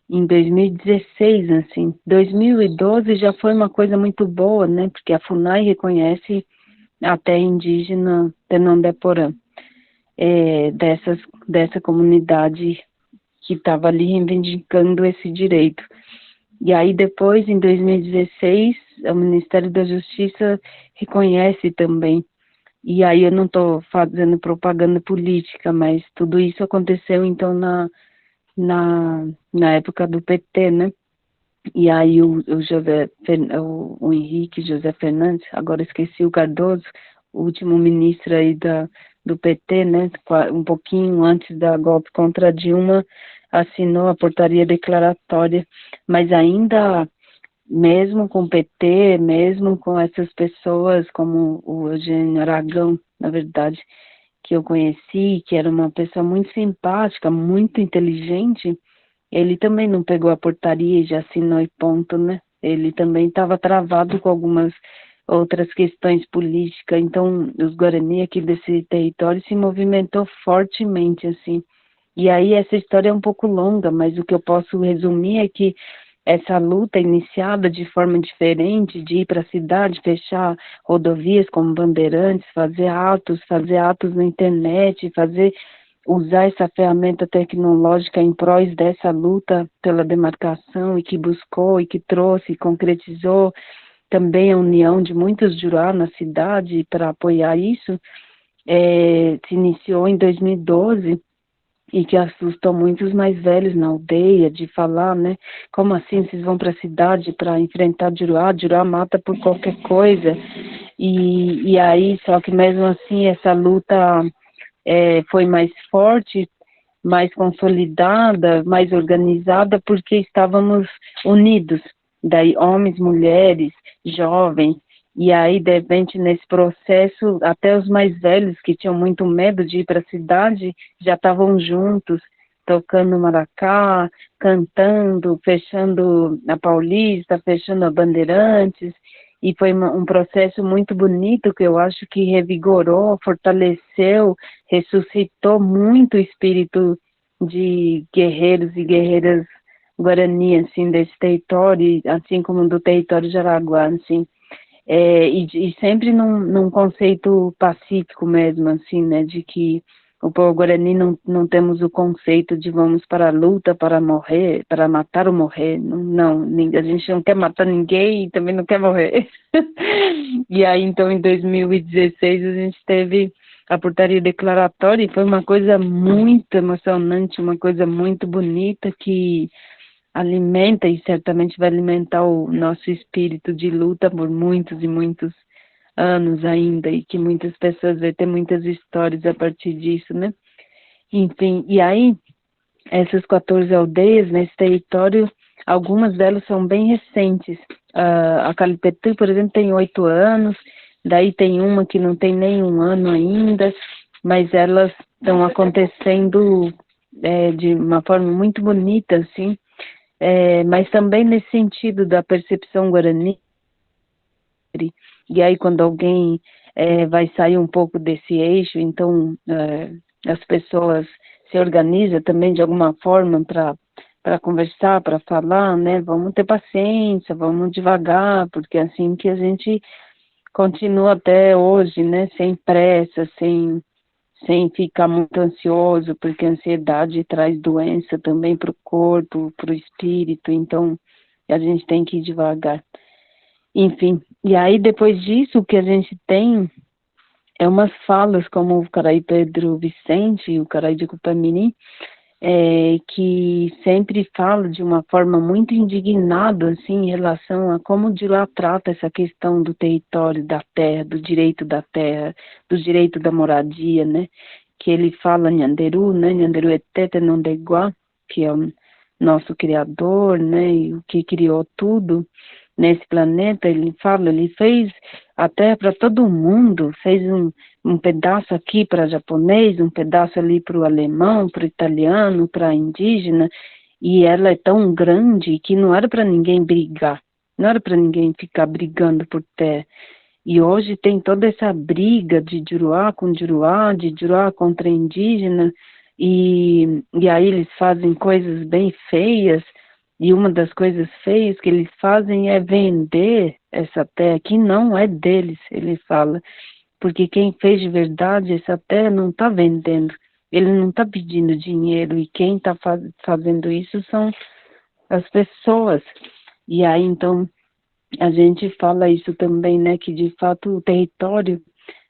em 2016, assim. 2012 já foi uma coisa muito boa, né, porque a FUNAI reconhece a terra indígena Tenonde-Porã, dessa comunidade que estava ali reivindicando esse direito. E aí depois, em 2016, o Ministério da Justiça reconhece também. E aí eu não estou fazendo propaganda política, mas tudo isso aconteceu, então, na época do PT, né? E aí o Henrique José Fernandes, agora esqueci o Cardoso, o último ministro aí do PT, né? Um pouquinho antes da golpe contra a Dilma, assinou a portaria declaratória, mas ainda, mesmo com o PT, mesmo com essas pessoas como o Eugênio Aragão, na verdade, que eu conheci, que era uma pessoa muito simpática, muito inteligente, ele também não pegou a portaria e já assinou e ponto, né? Ele também estava travado com algumas outras questões políticas. Então, os Guarani aqui desse território se movimentou fortemente, assim. E aí essa história é um pouco longa, mas o que eu posso resumir é que essa luta iniciada de forma diferente, de ir para a cidade, fechar rodovias como Bandeirantes, fazer atos na internet, usar essa ferramenta tecnológica em prol dessa luta pela demarcação, e que buscou, e que trouxe, e concretizou também a união de muitos jurá na cidade para apoiar isso, se iniciou em 2012, e que assustou muitos mais velhos na aldeia, de falar, né, como assim vocês vão para a cidade para enfrentar Jurá mata por qualquer coisa, e aí, só que mesmo assim, essa luta foi mais forte, mais consolidada, mais organizada, porque estávamos unidos, daí homens, mulheres, jovens, e aí, de repente, nesse processo, até os mais velhos, que tinham muito medo de ir para a cidade, já estavam juntos, tocando maracá, cantando, fechando a Paulista, fechando a Bandeirantes, e foi um processo muito bonito, que eu acho que revigorou, fortaleceu, ressuscitou muito o espírito de guerreiros e guerreiras guarani, assim, desse território, assim como do território de Araguá, assim. E sempre num conceito pacífico mesmo, assim, né, de que o povo guarani não temos o conceito de vamos para a luta, para morrer, para matar ou morrer, não, a gente não quer matar ninguém e também não quer morrer. E aí, então, em 2016, a gente teve a portaria declaratória, e foi uma coisa muito emocionante, uma coisa muito bonita, que alimenta e certamente vai alimentar o nosso espírito de luta por muitos e muitos anos ainda, e que muitas pessoas vão ter muitas histórias a partir disso, né? Enfim, e aí, essas 14 aldeias nesse território, algumas delas são bem recentes. A Calipetu, por exemplo, tem 8 anos, daí tem uma que não tem nem 1 ano ainda, mas elas estão acontecendo de uma forma muito bonita, assim, mas também nesse sentido da percepção guarani. E aí, quando alguém vai sair um pouco desse eixo, então as pessoas se organiza também de alguma forma para conversar, para falar, né? Vamos ter paciência, vamos devagar, porque é assim que a gente continua até hoje, né? Sem pressa, sem ficar muito ansioso, porque a ansiedade traz doença também para o corpo, para o espírito, então a gente tem que ir devagar. Enfim, e aí depois disso o que a gente tem é umas falas como o Carai Pedro Vicente e o Carai de Cupamini, que sempre fala de uma forma muito indignada, assim, em relação a como de lá trata essa questão do território, da terra, do direito da terra, do direito da moradia, né? Que ele fala Nhanderu, né? Nhanderu etete non degua, que é o nosso criador, né? E o que criou tudo nesse planeta. Ele fala, ele fez a terra para todo mundo, fez um pedaço aqui para japonês, um pedaço ali para o alemão, para o italiano, para a indígena, e ela é tão grande que não era para ninguém brigar, não era para ninguém ficar brigando por terra. E hoje tem toda essa briga de Juruá com Juruá, de Juruá contra indígena, e aí eles fazem coisas bem feias, e uma das coisas feias que eles fazem é vender essa terra, que não é deles, ele fala, porque quem fez de verdade essa terra não está vendendo, ele não está pedindo dinheiro, e quem está fazendo isso são as pessoas. E aí, então, a gente fala isso também, né, que de fato o território,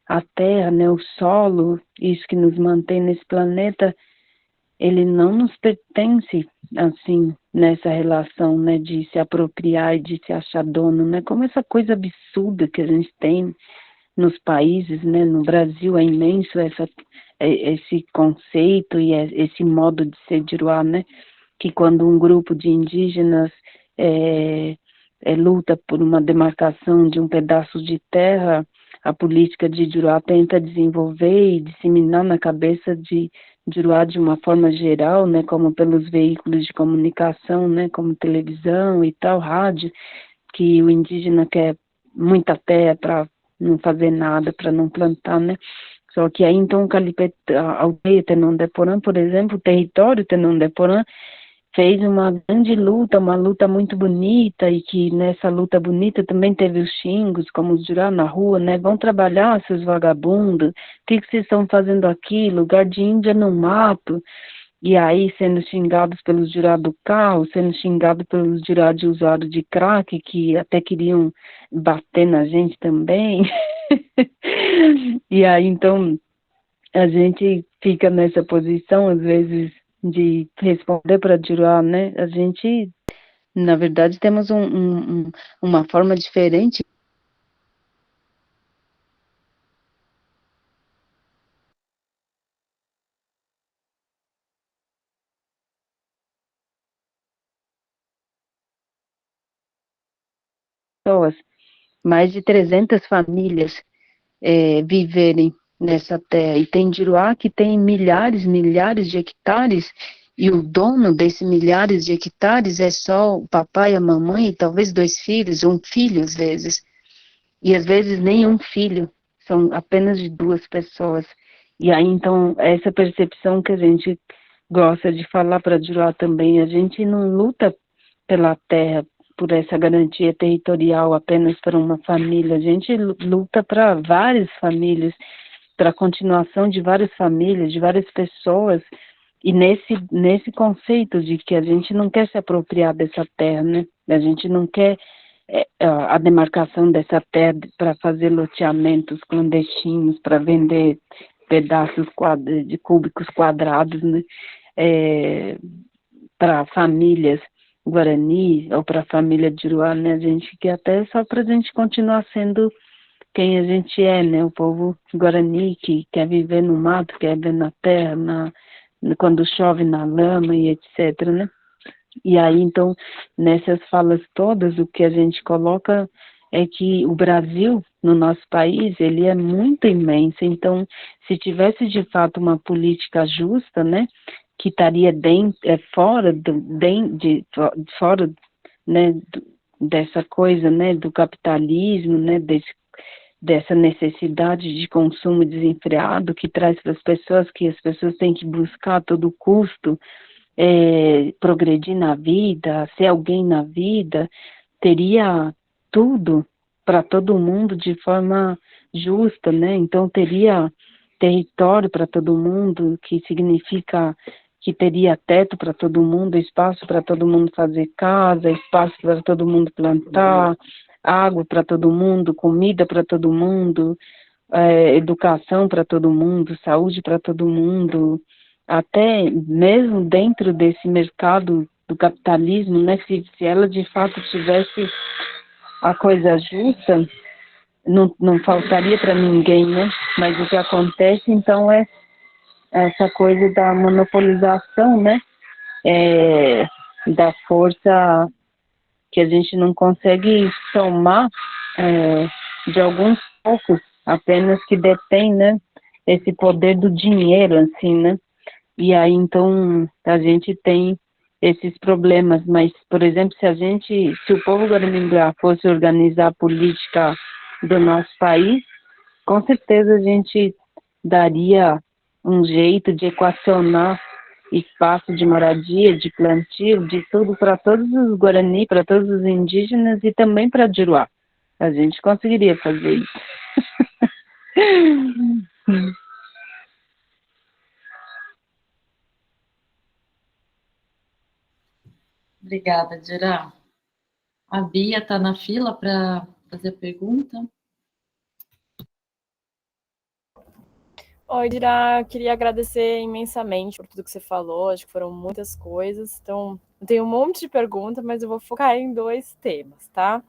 a terra, né, o solo, isso que nos mantém nesse planeta, ele não nos pertence, assim, nessa relação, né, de se apropriar e de se achar dono, né, como essa coisa absurda que a gente tem nos países, né, no Brasil é imenso esse conceito e esse modo de ser Juruá, né, que quando um grupo de indígenas luta por uma demarcação de um pedaço de terra, a política de Juruá tenta desenvolver e disseminar na cabeça de Juruá de uma forma geral, né, como pelos veículos de comunicação, né, como televisão e tal, rádio, que o indígena quer muita terra para não fazer nada, para não plantar, né? Só que aí, então, a aldeia Tenondeporã, por exemplo, o território Tenondeporã, fez uma grande luta, uma luta muito bonita, e que nessa luta bonita também teve os xingos, como os Jurá na rua, né? Vão trabalhar, seus vagabundos, o que vocês estão fazendo aqui? Lugar de Índia no mato. E aí, sendo xingados pelos Jurá do carro, sendo xingados pelos Jurá de usuário de crack, que até queriam bater na gente também. E aí, então, a gente fica nessa posição, às vezes, de responder para Juruá, né? A gente, na verdade, temos uma forma diferente. Pessoas, mais de 300 famílias viverem nessa terra. E tem Juruá que tem milhares de hectares, e o dono desses milhares de hectares é só o papai, a mamãe, e talvez 2 filhos, um filho às vezes. E às vezes nem um filho, são apenas de 2 pessoas. E aí, então, essa percepção que a gente gosta de falar para Juruá também, a gente não luta pela terra, por essa garantia territorial apenas para uma família, a gente luta para várias famílias, para a continuação de várias famílias, de várias pessoas, e nesse conceito de que a gente não quer se apropriar dessa terra, né? A gente não quer a demarcação dessa terra para fazer loteamentos clandestinos, para vender pedaços de cúbicos quadrados, né? Para famílias Guarani ou para a família de Juruá, né? A gente quer até só para a gente continuar sendo quem a gente é, né? O povo Guarani que quer viver no mato, quer viver na terra, quando chove na lama e etc, né? E aí, então, nessas falas todas, o que a gente coloca é que o Brasil, no nosso país, ele é muito imenso. Então, se tivesse de fato uma política justa, né, que estaria fora né, dessa coisa, né, do capitalismo, né, dessa necessidade de consumo desenfreado que traz para as pessoas, que as pessoas têm que buscar a todo custo progredir na vida, ser alguém na vida, teria tudo para todo mundo de forma justa, né? Então teria território para todo mundo, que significa que teria teto para todo mundo, espaço para todo mundo fazer casa, espaço para todo mundo plantar, água para todo mundo, comida para todo mundo, educação para todo mundo, saúde para todo mundo, até mesmo dentro desse mercado do capitalismo, né, se ela de fato tivesse a coisa justa, não faltaria para ninguém, né? Mas o que acontece, então, é essa coisa da monopolização, né? Da força que a gente não consegue tomar de alguns poucos apenas que detêm, né? Esse poder do dinheiro, assim, né? E aí, então, a gente tem esses problemas, mas, por exemplo, se o povo guarani-Mingá fosse organizar a política do nosso país, com certeza a gente daria um jeito de equacionar espaço de moradia, de plantio, de tudo para todos os Guarani, para todos os indígenas e também para Juruá. A gente conseguiria fazer isso. Obrigada, Dira. A Bia está na fila para fazer pergunta. Oi, Dira, queria agradecer imensamente por tudo que você falou, acho que foram muitas coisas, então eu tenho um monte de perguntas, mas eu vou focar em 2 temas, tá?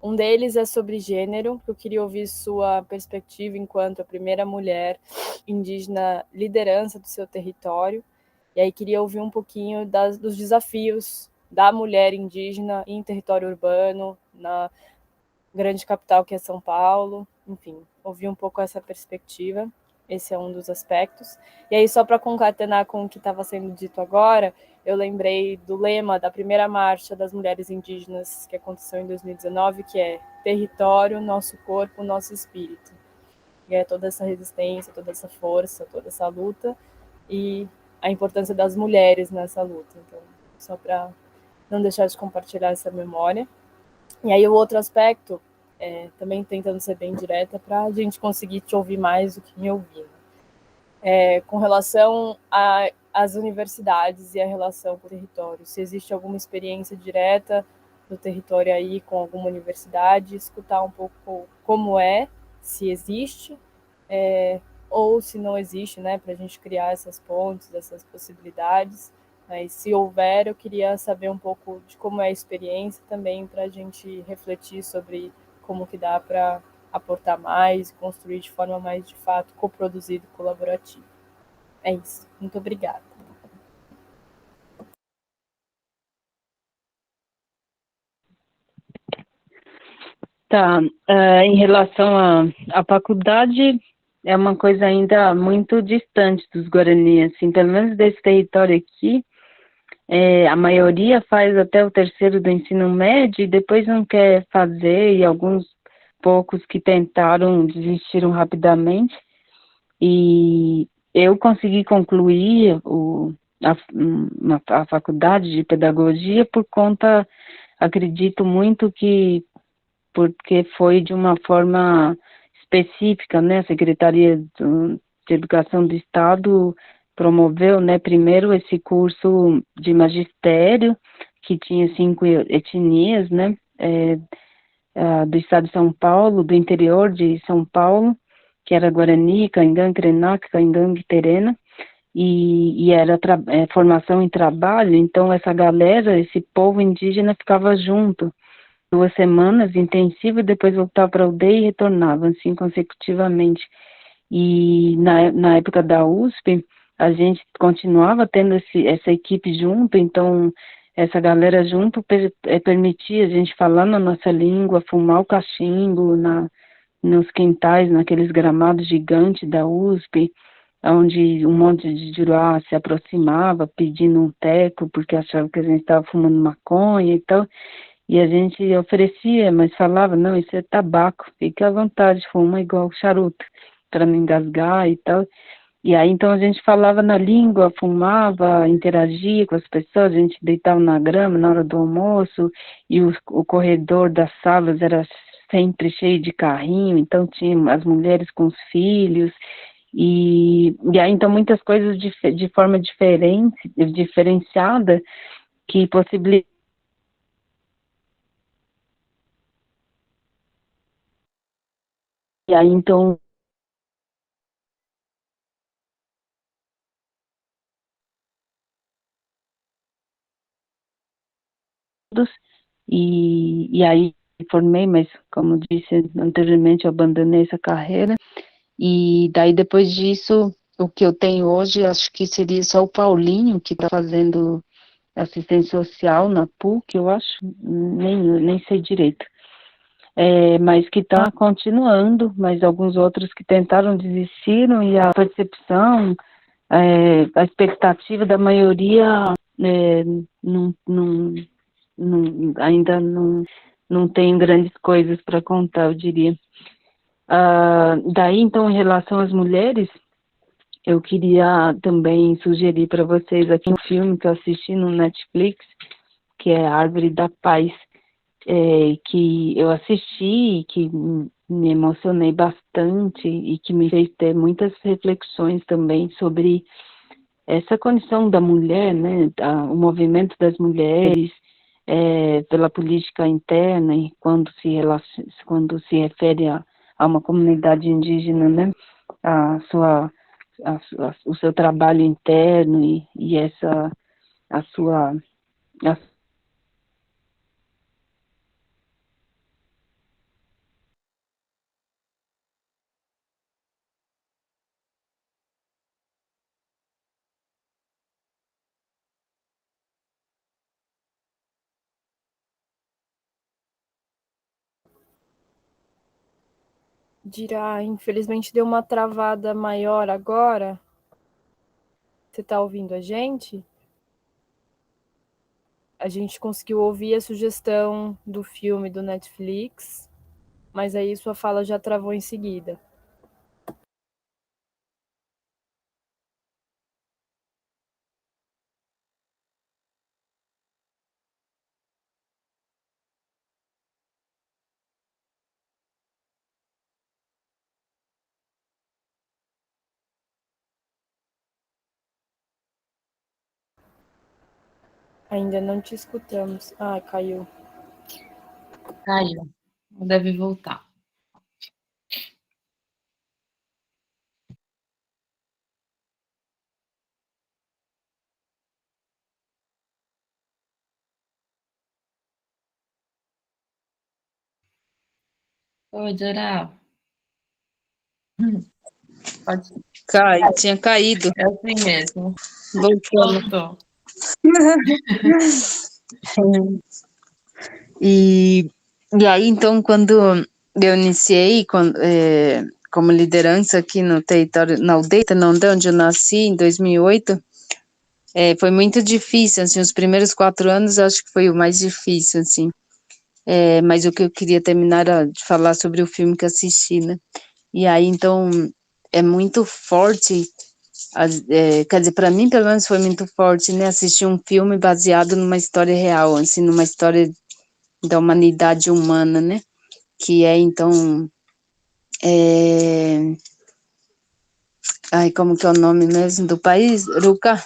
Um deles é sobre gênero, que eu queria ouvir sua perspectiva enquanto a primeira mulher indígena liderança do seu território, e aí queria ouvir um pouquinho dos desafios da mulher indígena em território urbano, na grande capital que é São Paulo, enfim, ouvir um pouco essa perspectiva, esse é um dos aspectos. E aí, só para concatenar com o que estava sendo dito agora, eu lembrei do lema da primeira marcha das mulheres indígenas que aconteceu em 2019, que é território, nosso corpo, nosso espírito. E é toda essa resistência, toda essa força, toda essa luta e a importância das mulheres nessa luta. Então, só para não deixar de compartilhar essa memória. E aí o outro aspecto, também tentando ser bem direta, para a gente conseguir te ouvir mais do que me ouvir. Com relação às universidades e a relação com o território, se existe alguma experiência direta no território aí com alguma universidade, escutar um pouco como se existe, ou se não existe, né, para a gente criar essas pontes, essas possibilidades. Mas se houver, eu queria saber um pouco de como é a experiência também para a gente refletir sobre como que dá para aportar mais, construir de forma mais, de fato, coproduzida e colaborativa. É isso. Muito obrigada. Tá, em relação à faculdade, é uma coisa ainda muito distante dos Guarani, assim, pelo menos desse território aqui, a maioria faz até o terceiro do ensino médio e depois não quer fazer, e alguns poucos que tentaram desistiram rapidamente. E eu consegui concluir a faculdade de pedagogia por conta, acredito muito que porque foi de uma forma específica, né? A Secretaria de Educação do Estado promoveu, né, primeiro esse curso de magistério, que tinha 5 etnias, né, do estado de São Paulo, do interior de São Paulo, que era Guarani, Caingangue, Krenak, Caingangue, Terena, e era formação em trabalho, então essa galera, esse povo indígena ficava junto, 2 semanas intensivas, depois voltava para a aldeia e retornava, assim, consecutivamente. E na época da USP, a gente continuava tendo essa equipe junto, então essa galera junto permitia a gente falar na nossa língua, fumar o cachimbo nos quintais, naqueles gramados gigantes da USP, onde um monte de Juruá se aproximava pedindo um teco, porque achava que a gente estava fumando maconha e tal. E a gente oferecia, mas falava, não, isso é tabaco, fique à vontade, fuma igual charuto, para não engasgar e tal. E aí, então, a gente falava na língua, fumava, interagia com as pessoas, a gente deitava na grama na hora do almoço, e o corredor das salas era sempre cheio de carrinho, então tinha as mulheres com os filhos, e aí, então, muitas coisas de forma diferente, diferenciada, que possibilita. E aí, então, e aí formei, mas como disse anteriormente, eu abandonei essa carreira, e daí depois disso, o que eu tenho hoje, acho que seria só o Paulinho, que está fazendo assistência social na PUC, eu acho, nem sei direito, mas que está continuando, mas alguns outros que tentaram desistiram, e a percepção, a expectativa da maioria não, ainda não tem grandes coisas para contar, eu diria. Daí, então, em relação às mulheres, eu queria também sugerir para vocês aqui um filme que eu assisti no Netflix, que é Árvore da Paz, que eu assisti e que me emocionei bastante e que me fez ter muitas reflexões também sobre essa condição da mulher, né, o movimento das mulheres, pela política interna, e quando se refere a uma comunidade indígena, né, a sua, o seu trabalho interno e essa, a sua, a Dirá, infelizmente deu uma travada maior agora. Você está ouvindo a gente? A gente conseguiu ouvir a sugestão do filme do Netflix, mas aí sua fala já travou em seguida. Ainda não te escutamos. Ah, caiu. Caiu. Deve voltar. Oi, Dora. Pode ser. tinha caído, É assim mesmo. voltando. Voltou. E, e aí, então, quando eu iniciei como liderança aqui no território, na aldeia, onde eu nasci, em 2008, foi muito difícil, assim, os primeiros 4 anos eu acho que foi o mais difícil, assim. Mas o que eu queria terminar era de falar sobre o filme que assisti, né? E aí, então, é muito forte, quer dizer, para mim, pelo menos, foi muito forte, né? Assistir um filme baseado numa história real, assim, numa história da humanidade humana, né? Que é, então, como que é o nome mesmo do país? Ruka?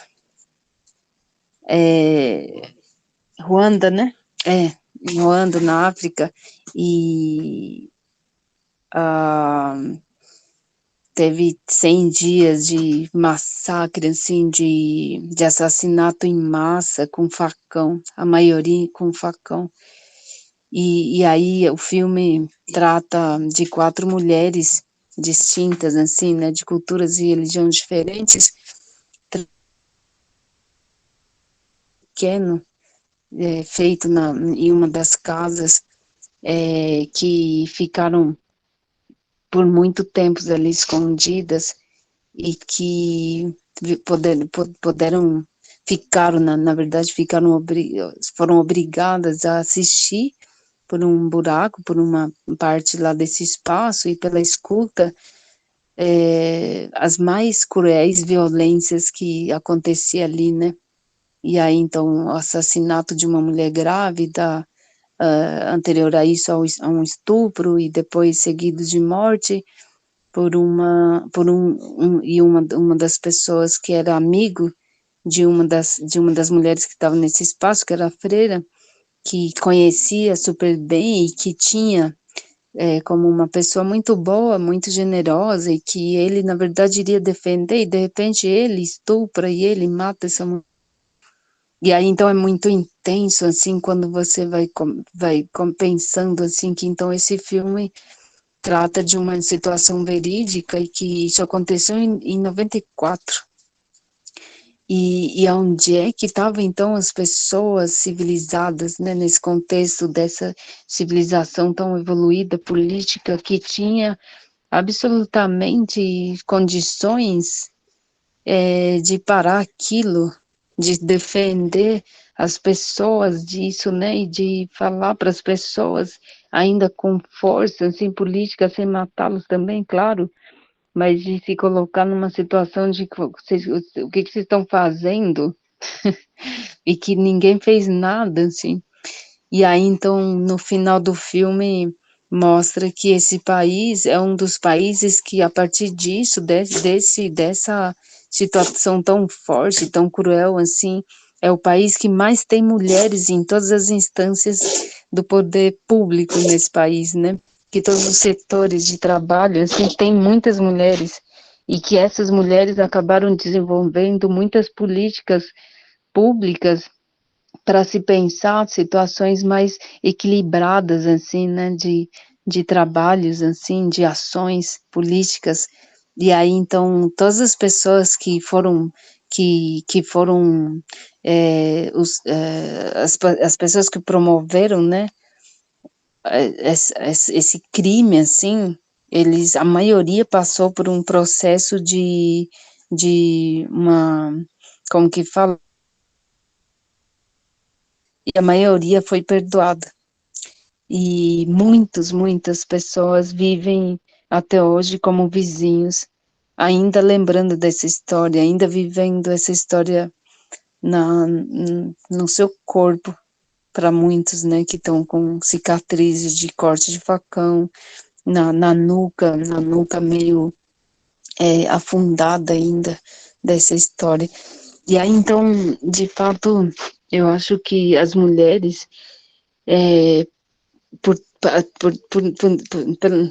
Ruanda, né? Em Ruanda, na África, e teve 100 dias de massacre, assim, de assassinato em massa com facão, a maioria com facão. E aí o filme trata de 4 mulheres distintas, assim, né, de culturas e religiões diferentes, pequeno, feito em uma das casas, que ficaram por muito tempo ali escondidas e que puderam ficaram, na verdade, foram obrigadas a assistir por um buraco, por uma parte lá desse espaço, e pela escuta, as mais cruéis violências que acontecia ali, né? E aí, então, o assassinato de uma mulher grávida, anterior a isso, a um estupro, e depois seguido de morte, uma das pessoas que era amigo de uma das mulheres que estava nesse espaço, que era a freira, que conhecia super bem e que tinha como uma pessoa muito boa, muito generosa, e que ele, na verdade, iria defender, e de repente ele estupra e ele mata essa mulher. E aí, então, é muito intenso, assim, quando você vai pensando, assim, que então esse filme trata de uma situação verídica e que isso aconteceu em 94. E onde é que estavam, então, as pessoas civilizadas, né, nesse contexto dessa civilização tão evoluída, política, que tinha absolutamente condições de parar aquilo, de defender as pessoas disso, né, e de falar para as pessoas, ainda com força, assim, política, sem matá-los também, claro, mas de se colocar numa situação de o que vocês estão fazendo, e que ninguém fez nada, assim. E aí, então, no final do filme, mostra que esse país é um dos países que, a partir disso, dessa situação tão forte, tão cruel, assim, é o país que mais tem mulheres em todas as instâncias do poder público nesse país, né? Que todos os setores de trabalho, assim, tem muitas mulheres, e que essas mulheres acabaram desenvolvendo muitas políticas públicas para se pensar situações mais equilibradas, assim, né, de trabalhos, assim, de ações políticas. E aí, então, todas as pessoas que foram as pessoas que promoveram, né, esse crime, assim, a maioria passou por um processo de uma, como que fala? E a maioria foi perdoada. E muitas pessoas vivem até hoje como vizinhos, ainda lembrando dessa história, ainda vivendo essa história no seu corpo, para muitos, né, que estão com cicatrizes de corte de facão, na nuca meio afundada ainda dessa história. E aí, então, de fato, eu acho que as mulheres,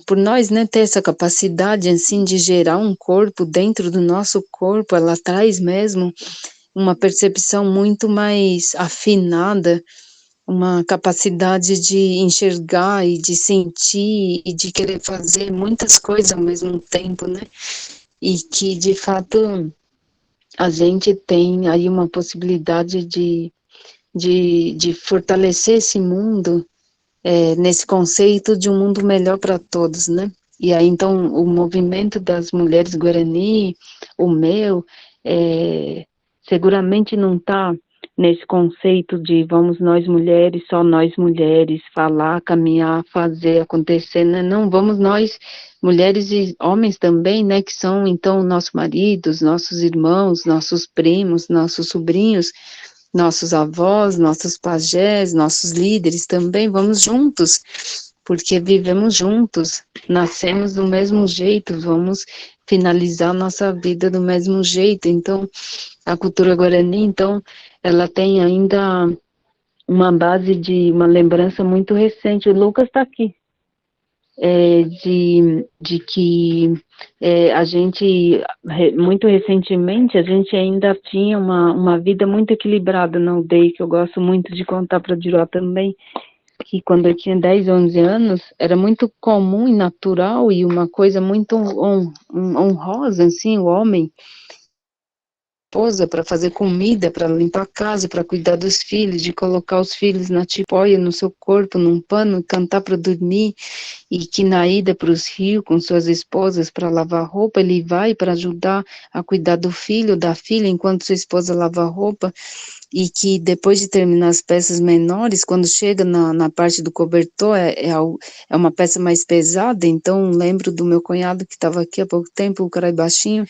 por nós, né, ter essa capacidade, assim, de gerar um corpo dentro do nosso corpo, ela traz mesmo uma percepção muito mais afinada, uma capacidade de enxergar e de sentir e de querer fazer muitas coisas ao mesmo tempo, né, e que, de fato, a gente tem aí uma possibilidade de fortalecer esse mundo, nesse conceito de um mundo melhor para todos, né? E aí, então, o movimento das mulheres Guarani, o meu, seguramente não está nesse conceito de vamos nós mulheres, só nós mulheres, falar, caminhar, fazer acontecer, né? Não, vamos nós, mulheres e homens também, né? Que são, então, nossos maridos, nossos irmãos, nossos primos, nossos sobrinhos, nossos avós, nossos pajés, nossos líderes também, vamos juntos, porque vivemos juntos, nascemos do mesmo jeito, vamos finalizar nossa vida do mesmo jeito. Então, a cultura guarani, então, ela tem ainda uma base de uma lembrança muito recente. O Lucas está aqui. De que a gente, muito recentemente, a gente ainda tinha uma vida muito equilibrada na aldeia, que eu gosto muito de contar para a Diró também, que quando eu tinha 10, 11 anos, era muito comum e natural, e uma coisa muito honrosa, assim, o homem esposa para fazer comida, para limpar a casa, para cuidar dos filhos, de colocar os filhos na tipóia, no seu corpo, num pano, cantar para dormir, e que na ida para os rios com suas esposas para lavar roupa, ele vai para ajudar a cuidar do filho, da filha, enquanto sua esposa lava roupa, e que depois de terminar as peças menores, quando chega na parte do cobertor, é uma peça mais pesada. Então lembro do meu cunhado que estava aqui há pouco tempo, o cara baixinho,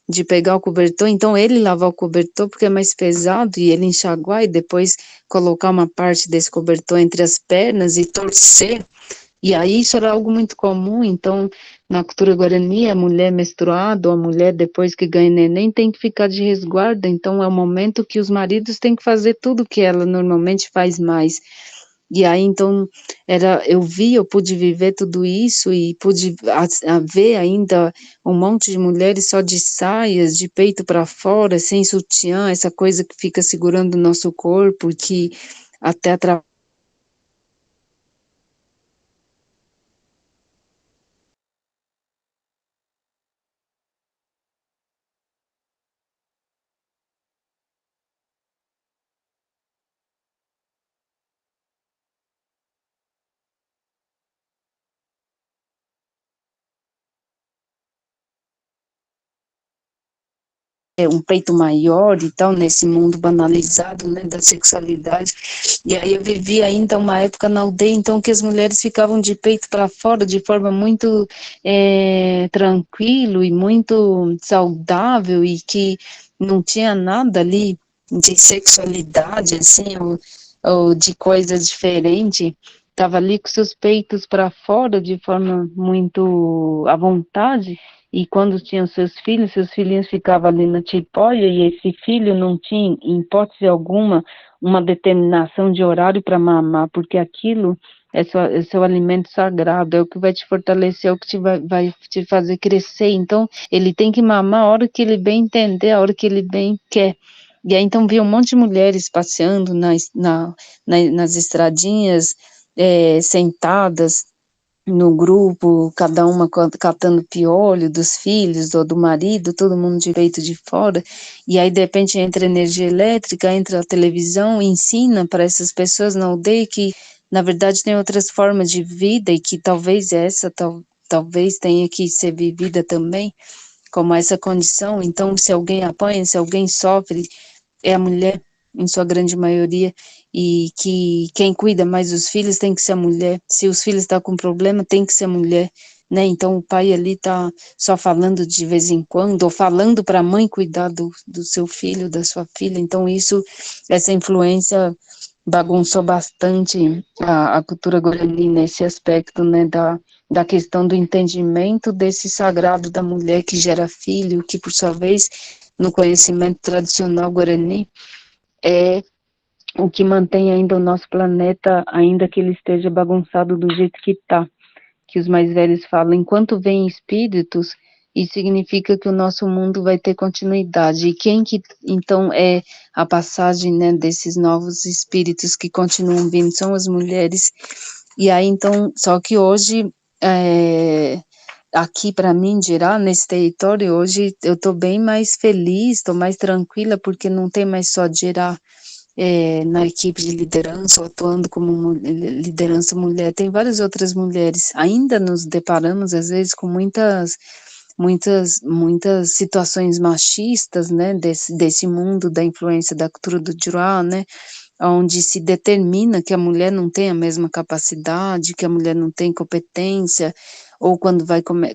de pegar o cobertor, então ele lavar o cobertor porque é mais pesado, e ele enxaguar e depois colocar uma parte desse cobertor entre as pernas e torcer. E aí isso era algo muito comum. Então na cultura guarani, a mulher menstruada, ou a mulher depois que ganha neném, tem que ficar de resguardo. Então é o momento que os maridos têm que fazer tudo que ela normalmente faz mais. E aí, então, eu pude viver tudo isso, e pude ver ainda um monte de mulheres só de saias, de peito para fora, sem sutiã, essa coisa que fica segurando o nosso corpo, que até um peito maior e tal, nesse mundo banalizado, né, da sexualidade. E aí eu vivi ainda uma época na aldeia, então, que as mulheres ficavam de peito para fora, de forma muito tranquilo e muito saudável, e que não tinha nada ali de sexualidade, assim, ou de coisa diferente. Estava ali com seus peitos para fora, de forma muito à vontade. E quando tinham seus filhinhos ficavam ali na tipóia, e esse filho não tinha, em hipótese alguma, uma determinação de horário para mamar, porque aquilo é seu alimento sagrado, é o que vai te fortalecer, é o que vai te fazer crescer. Então, ele tem que mamar a hora que ele bem entender, a hora que ele bem quer. E aí, então, vi um monte de mulheres passeando nas estradinhas, sentadas no grupo, cada uma catando piolho dos filhos ou do marido, todo mundo de peito de fora. E aí de repente entra energia elétrica, entra a televisão, ensina para essas pessoas na aldeia que na verdade tem outras formas de vida, e que talvez talvez tenha que ser vivida também como essa condição. Então, se alguém apanha, se alguém sofre, é a mulher, em sua grande maioria, e que quem cuida mais dos filhos tem que ser a mulher. Se os filhos estão com problema, tem que ser a mulher, né? Então o pai ali está só falando de vez em quando, ou falando para a mãe cuidar do seu filho, da sua filha. Então essa influência bagunçou bastante a cultura guarani nesse aspecto, né, da questão do entendimento desse sagrado da mulher que gera filho, que por sua vez, no conhecimento tradicional guarani, é o que mantém ainda o nosso planeta, ainda que ele esteja bagunçado do jeito que está. Que os mais velhos falam, enquanto vêm espíritos, isso significa que o nosso mundo vai ter continuidade. E quem que, então, é a passagem, né, desses novos espíritos que continuam vindo? São as mulheres. E aí, então, só que hoje, aqui para mim, em geral, nesse território, hoje eu estou bem mais feliz, estou mais tranquila, porque não tem mais só de gerar na equipe de liderança, ou atuando como liderança mulher, tem várias outras mulheres. Ainda nos deparamos, às vezes, com muitas situações machistas, né, desse mundo da influência da cultura do Juruá, né, onde se determina que a mulher não tem a mesma capacidade, que a mulher não tem competência, ou quando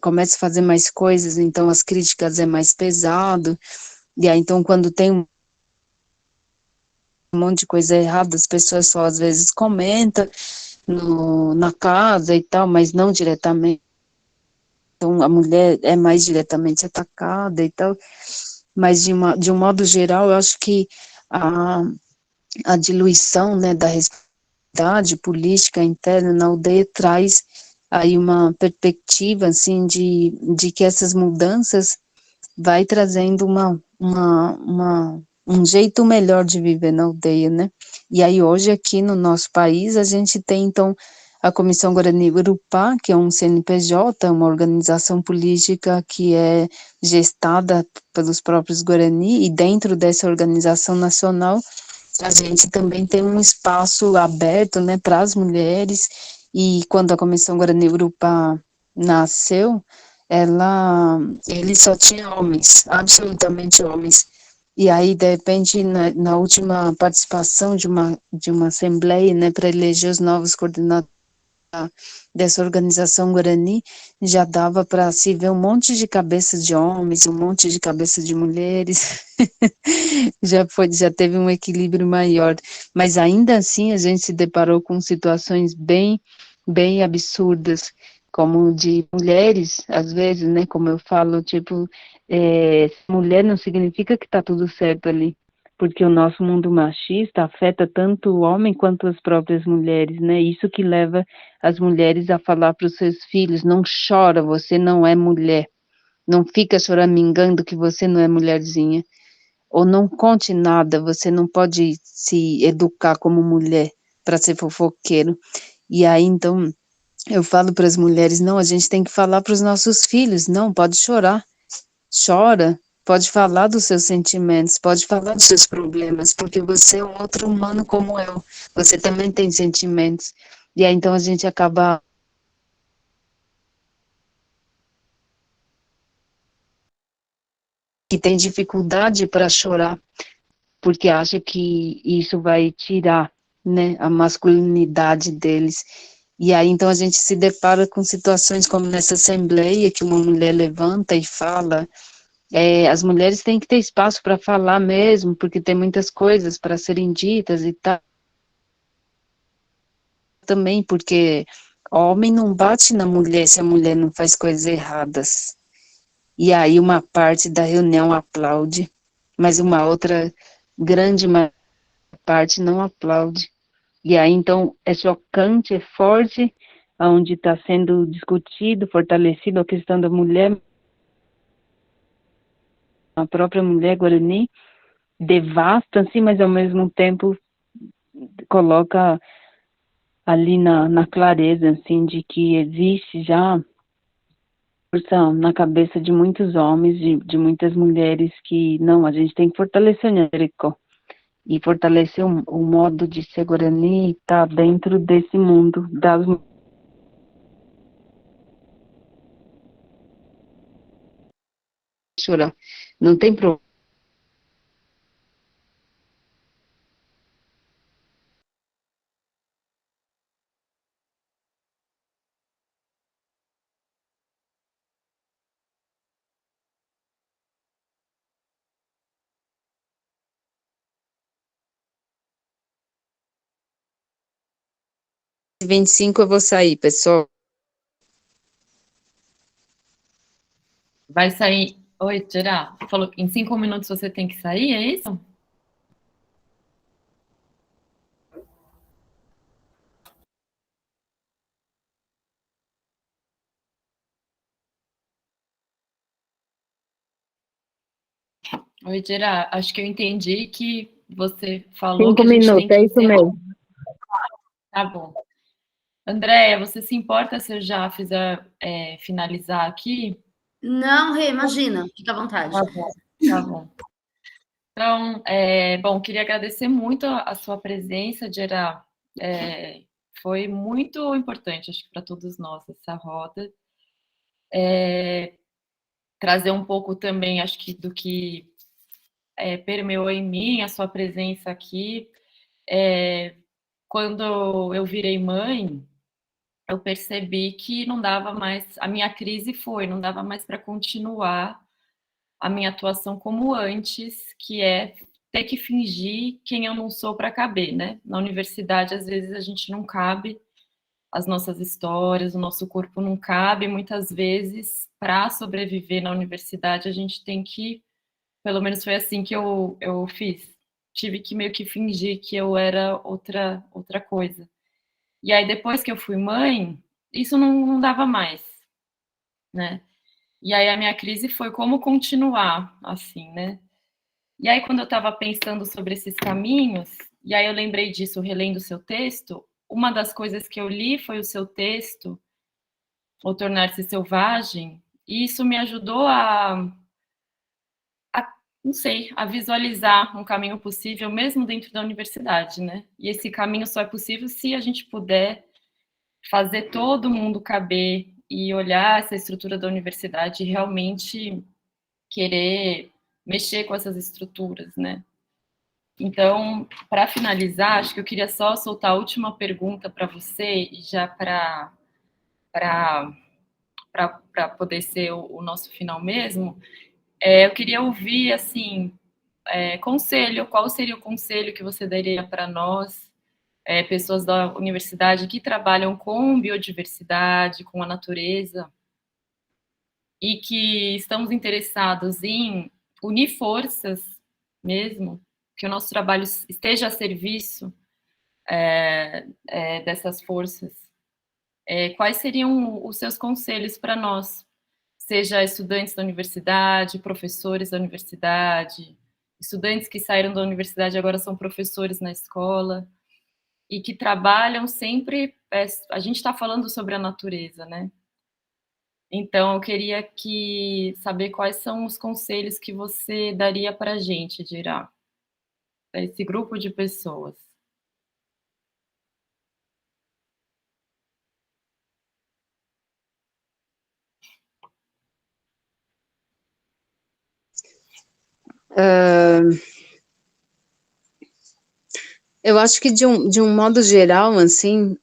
começa a fazer mais coisas, então as críticas é mais pesado. E aí, então, quando tem um monte de coisa errada, as pessoas só às vezes comentam na casa e tal, mas não diretamente. Então a mulher é mais diretamente atacada e tal, mas de um modo geral, eu acho que a diluição, né, da responsabilidade política interna na aldeia traz aí uma perspectiva, assim, de que essas mudanças vai trazendo um jeito melhor de viver na aldeia, né? E aí hoje aqui no nosso país a gente tem, então, a Comissão Guarani Urupá, que é um CNPJ, uma organização política que é gestada pelos próprios Guarani, e dentro dessa organização nacional, a gente também tem um espaço aberto, né, para as mulheres, e quando a Comissão Guarani Urupá nasceu, ele só tinha homens, absolutamente homens. E aí, de repente, na última participação de uma assembleia, né, para eleger os novos coordenadores dessa organização Guarani, já dava para se ver um monte de cabeças de homens, um monte de cabeças de mulheres, já teve um equilíbrio maior, mas ainda assim a gente se deparou com situações bem, bem absurdas, como de mulheres, às vezes, né, como eu falo, tipo, mulher não significa que está tudo certo ali, porque o nosso mundo machista afeta tanto o homem quanto as próprias mulheres, né, isso que leva as mulheres a falar para os seus filhos, não chora, você não é mulher, não fica choramingando que você não é mulherzinha, ou não conte nada, você não pode se educar como mulher para ser fofoqueiro, e aí então eu falo para as mulheres, não, a gente tem que falar para os nossos filhos, não, pode chorar, chora, pode falar dos seus sentimentos, pode falar dos seus problemas, porque você é um outro humano como eu, você também tem sentimentos, e aí então a gente acaba que tem dificuldade para chorar, porque acha que isso vai tirar, né, a masculinidade deles. E aí, então, a gente se depara com situações como nessa assembleia, que uma mulher levanta e fala, as mulheres têm que ter espaço para falar mesmo, porque tem muitas coisas para serem ditas e tal. Também porque homem não bate na mulher se a mulher não faz coisas erradas. E aí uma parte da reunião aplaude, mas uma outra grande parte não aplaude. E aí, então, é chocante, é forte, onde está sendo discutido, fortalecido a questão da mulher, a própria mulher Guarani, devasta, assim, mas ao mesmo tempo coloca ali na clareza, assim, de que existe já força na cabeça de muitos homens, de muitas mulheres, que não, a gente tem que fortalecer o Nherico, e fortalecer o modo de ser Guarani, tá dentro desse mundo das chorar, não tem problema. Às 25 eu vou sair, pessoal. Vai sair. Oi, Gerá. Falou que em 5 minutos você tem que sair, é isso? Oi, Gerá. Acho que eu entendi que você falou que a gente tem que é isso encerrar. mesmo. Tá bom. Andréia, você se importa se eu já fizer finalizar aqui? Não, Rê, imagina, fica à vontade. Tá bom, tá bom. Então, bom, queria agradecer muito a sua presença, Gerá. Foi muito importante, acho que para todos nós, essa roda. Trazer um pouco também, acho que, do que permeou em mim, a sua presença aqui. Quando eu virei mãe, eu percebi que não dava mais, a minha crise não dava mais para continuar a minha atuação como antes, que é ter que fingir quem eu não sou para caber, né? Na universidade, às vezes, a gente não cabe, as nossas histórias, o nosso corpo não cabe, muitas vezes, para sobreviver na universidade, a gente tem que, pelo menos foi assim que eu fiz, tive que meio que fingir que eu era outra coisa. E aí, depois que eu fui mãe, isso não dava mais, né? E aí a minha crise foi como continuar assim, né? E aí quando eu estava pensando sobre esses caminhos, e aí eu lembrei disso relendo o seu texto, uma das coisas que eu li foi o seu texto, O Tornar-se Selvagem, e isso me ajudou não sei, a visualizar um caminho possível mesmo dentro da universidade, né? E esse caminho só é possível se a gente puder fazer todo mundo caber e olhar essa estrutura da universidade e realmente querer mexer com essas estruturas, né? Então, para finalizar, acho que eu queria só soltar a última pergunta para você, e já para poder ser o nosso final mesmo. Eu queria ouvir, assim, conselho, qual seria o conselho que você daria para nós, pessoas da universidade que trabalham com biodiversidade, com a natureza, e que estamos interessados em unir forças mesmo, que o nosso trabalho esteja a serviço dessas forças. Quais seriam os seus conselhos para nós, seja estudantes da universidade, professores da universidade, estudantes que saíram da universidade e agora são professores na escola, e que trabalham sempre... a gente está falando sobre a natureza, né? Então, eu queria saber quais são os conselhos que você daria para a gente, Dirá, para esse grupo de pessoas. Eu acho que de um modo geral, assim,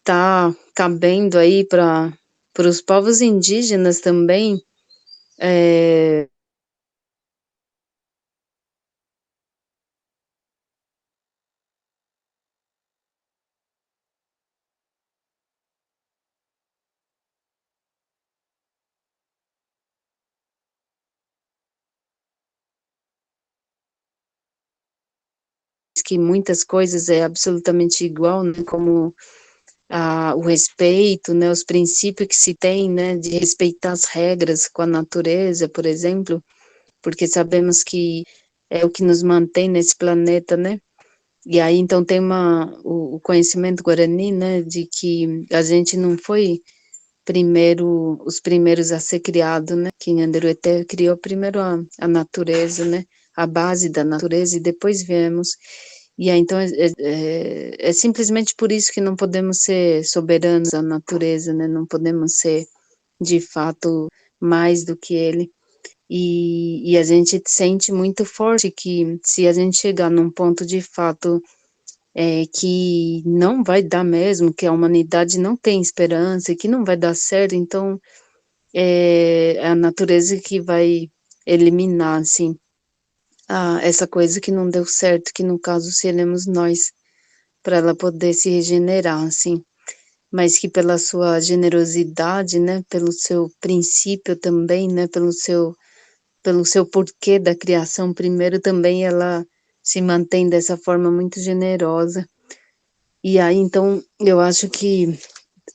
tá cabendo aí para os povos indígenas também, que muitas coisas é absolutamente igual, né, como o respeito, né, os princípios que se tem, né, de respeitar as regras com a natureza, por exemplo, porque sabemos que é o que nos mantém nesse planeta, né, e aí então tem o conhecimento guarani, né, de que a gente não foi os primeiros a ser criado, né, que Nhanderueté criou primeiro a natureza, né, a base da natureza, e depois viemos. E aí, então, é simplesmente por isso que não podemos ser soberanos à natureza, né? Não podemos ser, de fato, mais do que ele. E a gente sente muito forte que se a gente chegar num ponto, de fato, que não vai dar mesmo, que a humanidade não tem esperança, que não vai dar certo, então é a natureza que vai eliminar, assim, essa coisa que não deu certo, que no caso seremos nós, para ela poder se regenerar, assim, mas que pela sua generosidade, né, pelo seu princípio também, né, pelo seu porquê da criação primeiro também, ela se mantém dessa forma muito generosa. E aí, então, eu acho que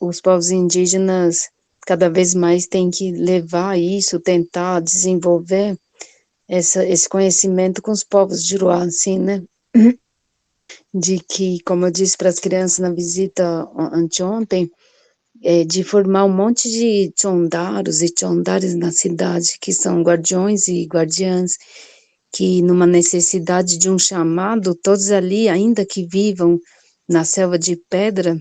os povos indígenas cada vez mais têm que levar isso, tentar desenvolver esse conhecimento com os povos de Juruá, assim, né, de que, como eu disse para as crianças na visita anteontem, de formar um monte de tchondaros e tchondares na cidade, que são guardiões e guardiãs, que numa necessidade de um chamado, todos ali, ainda que vivam na selva de pedra,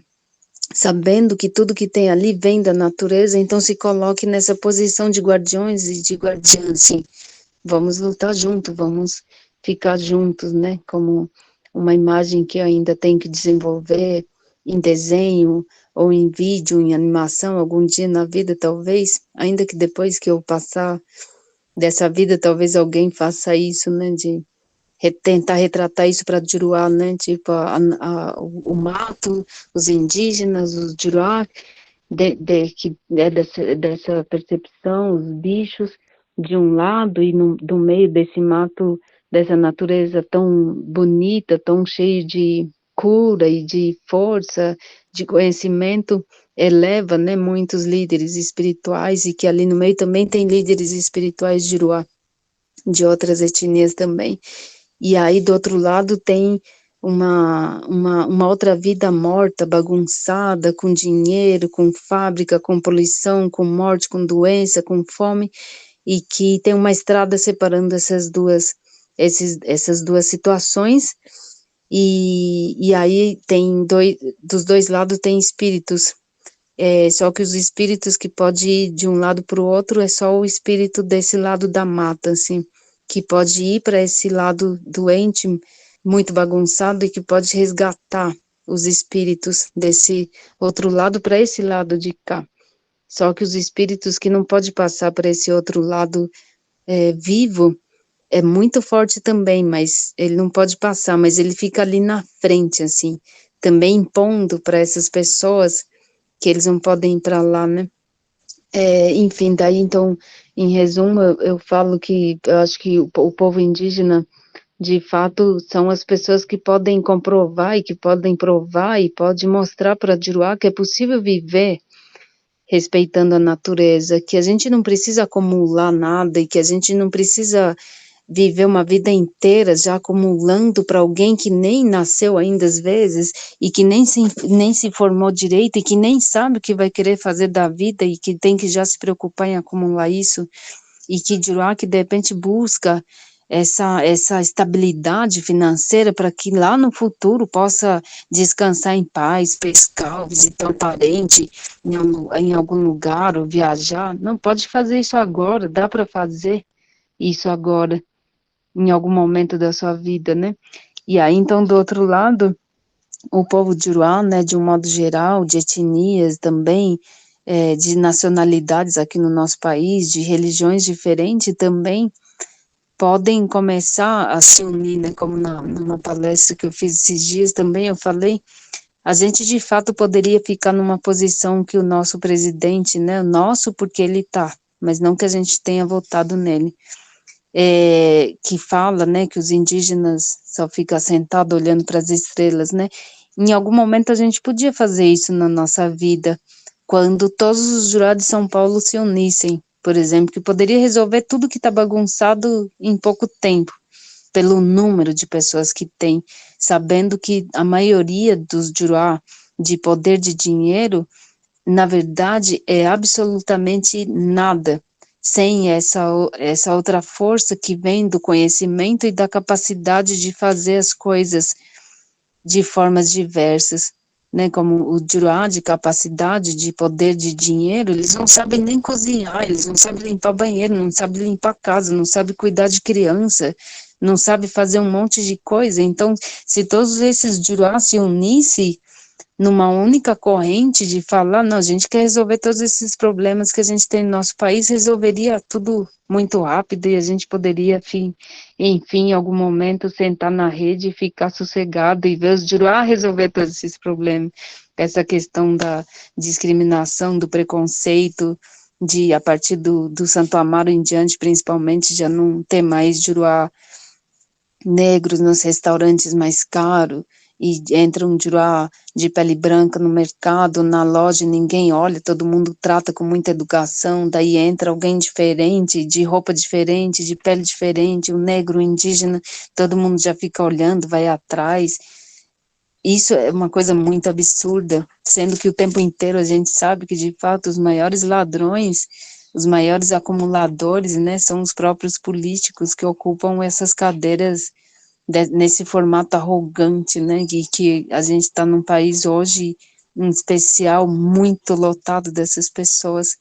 sabendo que tudo que tem ali vem da natureza, então se coloque nessa posição de guardiões e de guardiãs, assim, vamos lutar juntos, vamos ficar juntos, né, como uma imagem que eu ainda tenho que desenvolver em desenho, ou em vídeo, em animação, algum dia na vida, talvez, ainda que depois que eu passar dessa vida, talvez alguém faça isso, né, de tentar retratar isso para Juruá, né, tipo, o mato, os indígenas, os Juruá, que é dessa percepção, os bichos, de um lado, e do meio desse mato, dessa natureza tão bonita, tão cheia de cura e de força, de conhecimento, eleva, né, muitos líderes espirituais, e que ali no meio também tem líderes espirituais de Juruá, de outras etnias também. E aí, do outro lado, tem uma outra vida morta, bagunçada, com dinheiro, com fábrica, com poluição, com morte, com doença, com fome, e que tem uma estrada separando essas duas situações, e aí tem dos dois lados tem espíritos, só que os espíritos que pode ir de um lado para o outro é só o espírito desse lado da mata, assim, que pode ir para esse lado doente, muito bagunçado, e que pode resgatar os espíritos desse outro lado para esse lado de cá. Só que os espíritos que não pode passar para esse outro lado vivo é muito forte também, mas ele não pode passar, mas ele fica ali na frente, assim, também impondo para essas pessoas que eles não podem ir para lá, né? Enfim, daí então, em resumo, eu falo que eu acho que o povo indígena, de fato, são as pessoas que podem comprovar e que podem provar e pode mostrar para Juruá que é possível viver respeitando a natureza, que a gente não precisa acumular nada e que a gente não precisa viver uma vida inteira já acumulando para alguém que nem nasceu ainda às vezes e que nem se formou direito e que nem sabe o que vai querer fazer da vida e que tem que já se preocupar em acumular isso, e que Juruá que de repente busca essa estabilidade financeira para que lá no futuro possa descansar em paz, pescar, visitar um parente em algum lugar ou viajar. Não pode fazer isso agora, dá para fazer isso agora, em algum momento da sua vida, né? E aí, então, do outro lado, o povo de Juruá, né, de um modo geral, de etnias também, de nacionalidades aqui no nosso país, de religiões diferentes também, podem começar a se unir, né, como numa palestra que eu fiz esses dias também, eu falei, a gente de fato poderia ficar numa posição que o nosso presidente, né, o nosso porque ele tá, mas não que a gente tenha votado nele, que fala, né, que os indígenas só ficam sentados olhando para as estrelas, né, em algum momento a gente podia fazer isso na nossa vida, quando todos os jurados de São Paulo se unissem, por exemplo, que poderia resolver tudo que está bagunçado em pouco tempo, pelo número de pessoas que tem, sabendo que a maioria dos jurá de poder de dinheiro, na verdade, é absolutamente nada, sem essa outra força que vem do conhecimento e da capacidade de fazer as coisas de formas diversas, né, como o Juruá de capacidade, de poder de dinheiro, eles não sabem nem cozinhar, eles não sabem limpar banheiro, não sabem limpar casa, não sabem cuidar de criança, não sabem fazer um monte de coisa. Então, se todos esses Juruá se unissem numa única corrente de falar, não, a gente quer resolver todos esses problemas que a gente tem no nosso país, resolveria tudo muito rápido e a gente poderia, enfim, em algum momento sentar na rede e ficar sossegado e ver os Juruá resolver todos esses problemas. Essa questão da discriminação, do preconceito, de a partir do Santo Amaro em diante, principalmente, já não ter mais Juruá negros nos restaurantes mais caros, e entra um Juruá de pele branca no mercado, na loja, ninguém olha, todo mundo trata com muita educação, daí entra alguém diferente, de roupa diferente, de pele diferente, o negro, o indígena, todo mundo já fica olhando, vai atrás. Isso é uma coisa muito absurda, sendo que o tempo inteiro a gente sabe que, de fato, os maiores ladrões, os maiores acumuladores, né, são os próprios políticos que ocupam essas cadeiras nesse formato arrogante, né, que a gente está num país hoje, em especial, muito lotado dessas pessoas.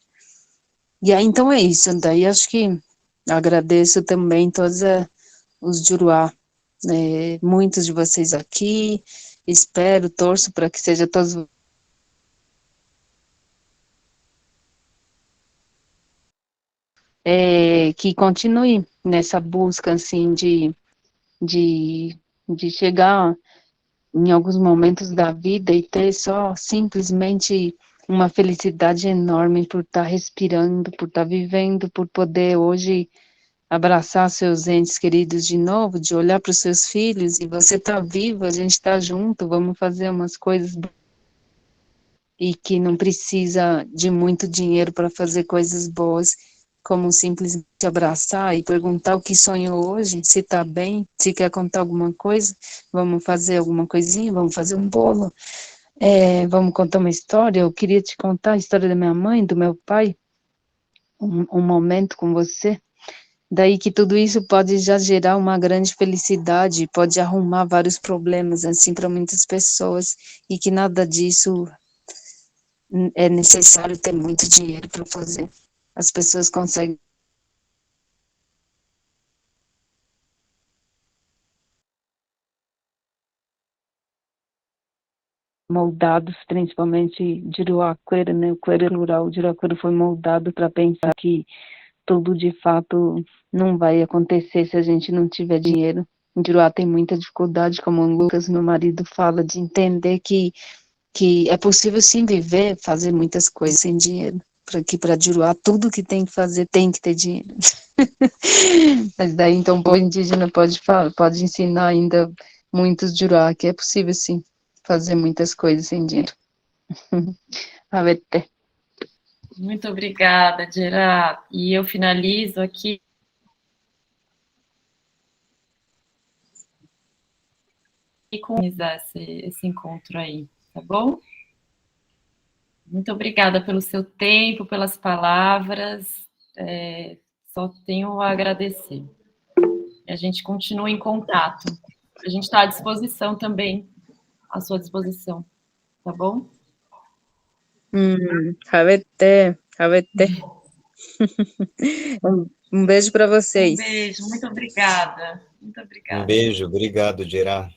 E aí, então é isso, daí acho que agradeço também todos os Juruá, muitos de vocês aqui, espero, torço para que seja todos que continue nessa busca, assim, de, de chegar em alguns momentos da vida e ter só simplesmente uma felicidade enorme por estar respirando, por estar vivendo, por poder hoje abraçar seus entes queridos de novo, de olhar para os seus filhos e você está vivo, a gente está junto, vamos fazer umas coisas e que não precisa de muito dinheiro para fazer coisas boas. como simplesmente abraçar e perguntar o que sonhou hoje, se está bem, se quer contar alguma coisa, vamos fazer alguma coisinha, vamos fazer um bolo, vamos contar uma história. Eu queria te contar a história da minha mãe, do meu pai, um momento com você. Daí que tudo isso pode já gerar uma grande felicidade, pode arrumar vários problemas, assim, para muitas pessoas, e que nada disso é necessário ter muito dinheiro para fazer. As pessoas conseguem moldados, principalmente Jericoacoara, né? O coelho rural, Jericoacoara foi moldado para pensar que tudo de fato não vai acontecer se a gente não tiver dinheiro. Em Juruá tem muita dificuldade, como o Lucas, meu marido, fala, de entender que é possível sim viver, fazer muitas coisas sem dinheiro. Para Juruá, tudo que tem que fazer tem que ter dinheiro. Mas daí, então, o povo indígena pode ensinar ainda muitos Juruá que é possível sim fazer muitas coisas sem dinheiro. Avete. Muito obrigada, Gerard. E eu finalizo aqui e com esse encontro aí, tá bom? Muito obrigada pelo seu tempo, pelas palavras. Só tenho a agradecer. E a gente continua em contato. A gente está à disposição também, à sua disposição, tá bom? Avete. Um beijo para vocês. Um beijo, muito obrigada. Muito Um obrigada. beijo, obrigado, Gerard.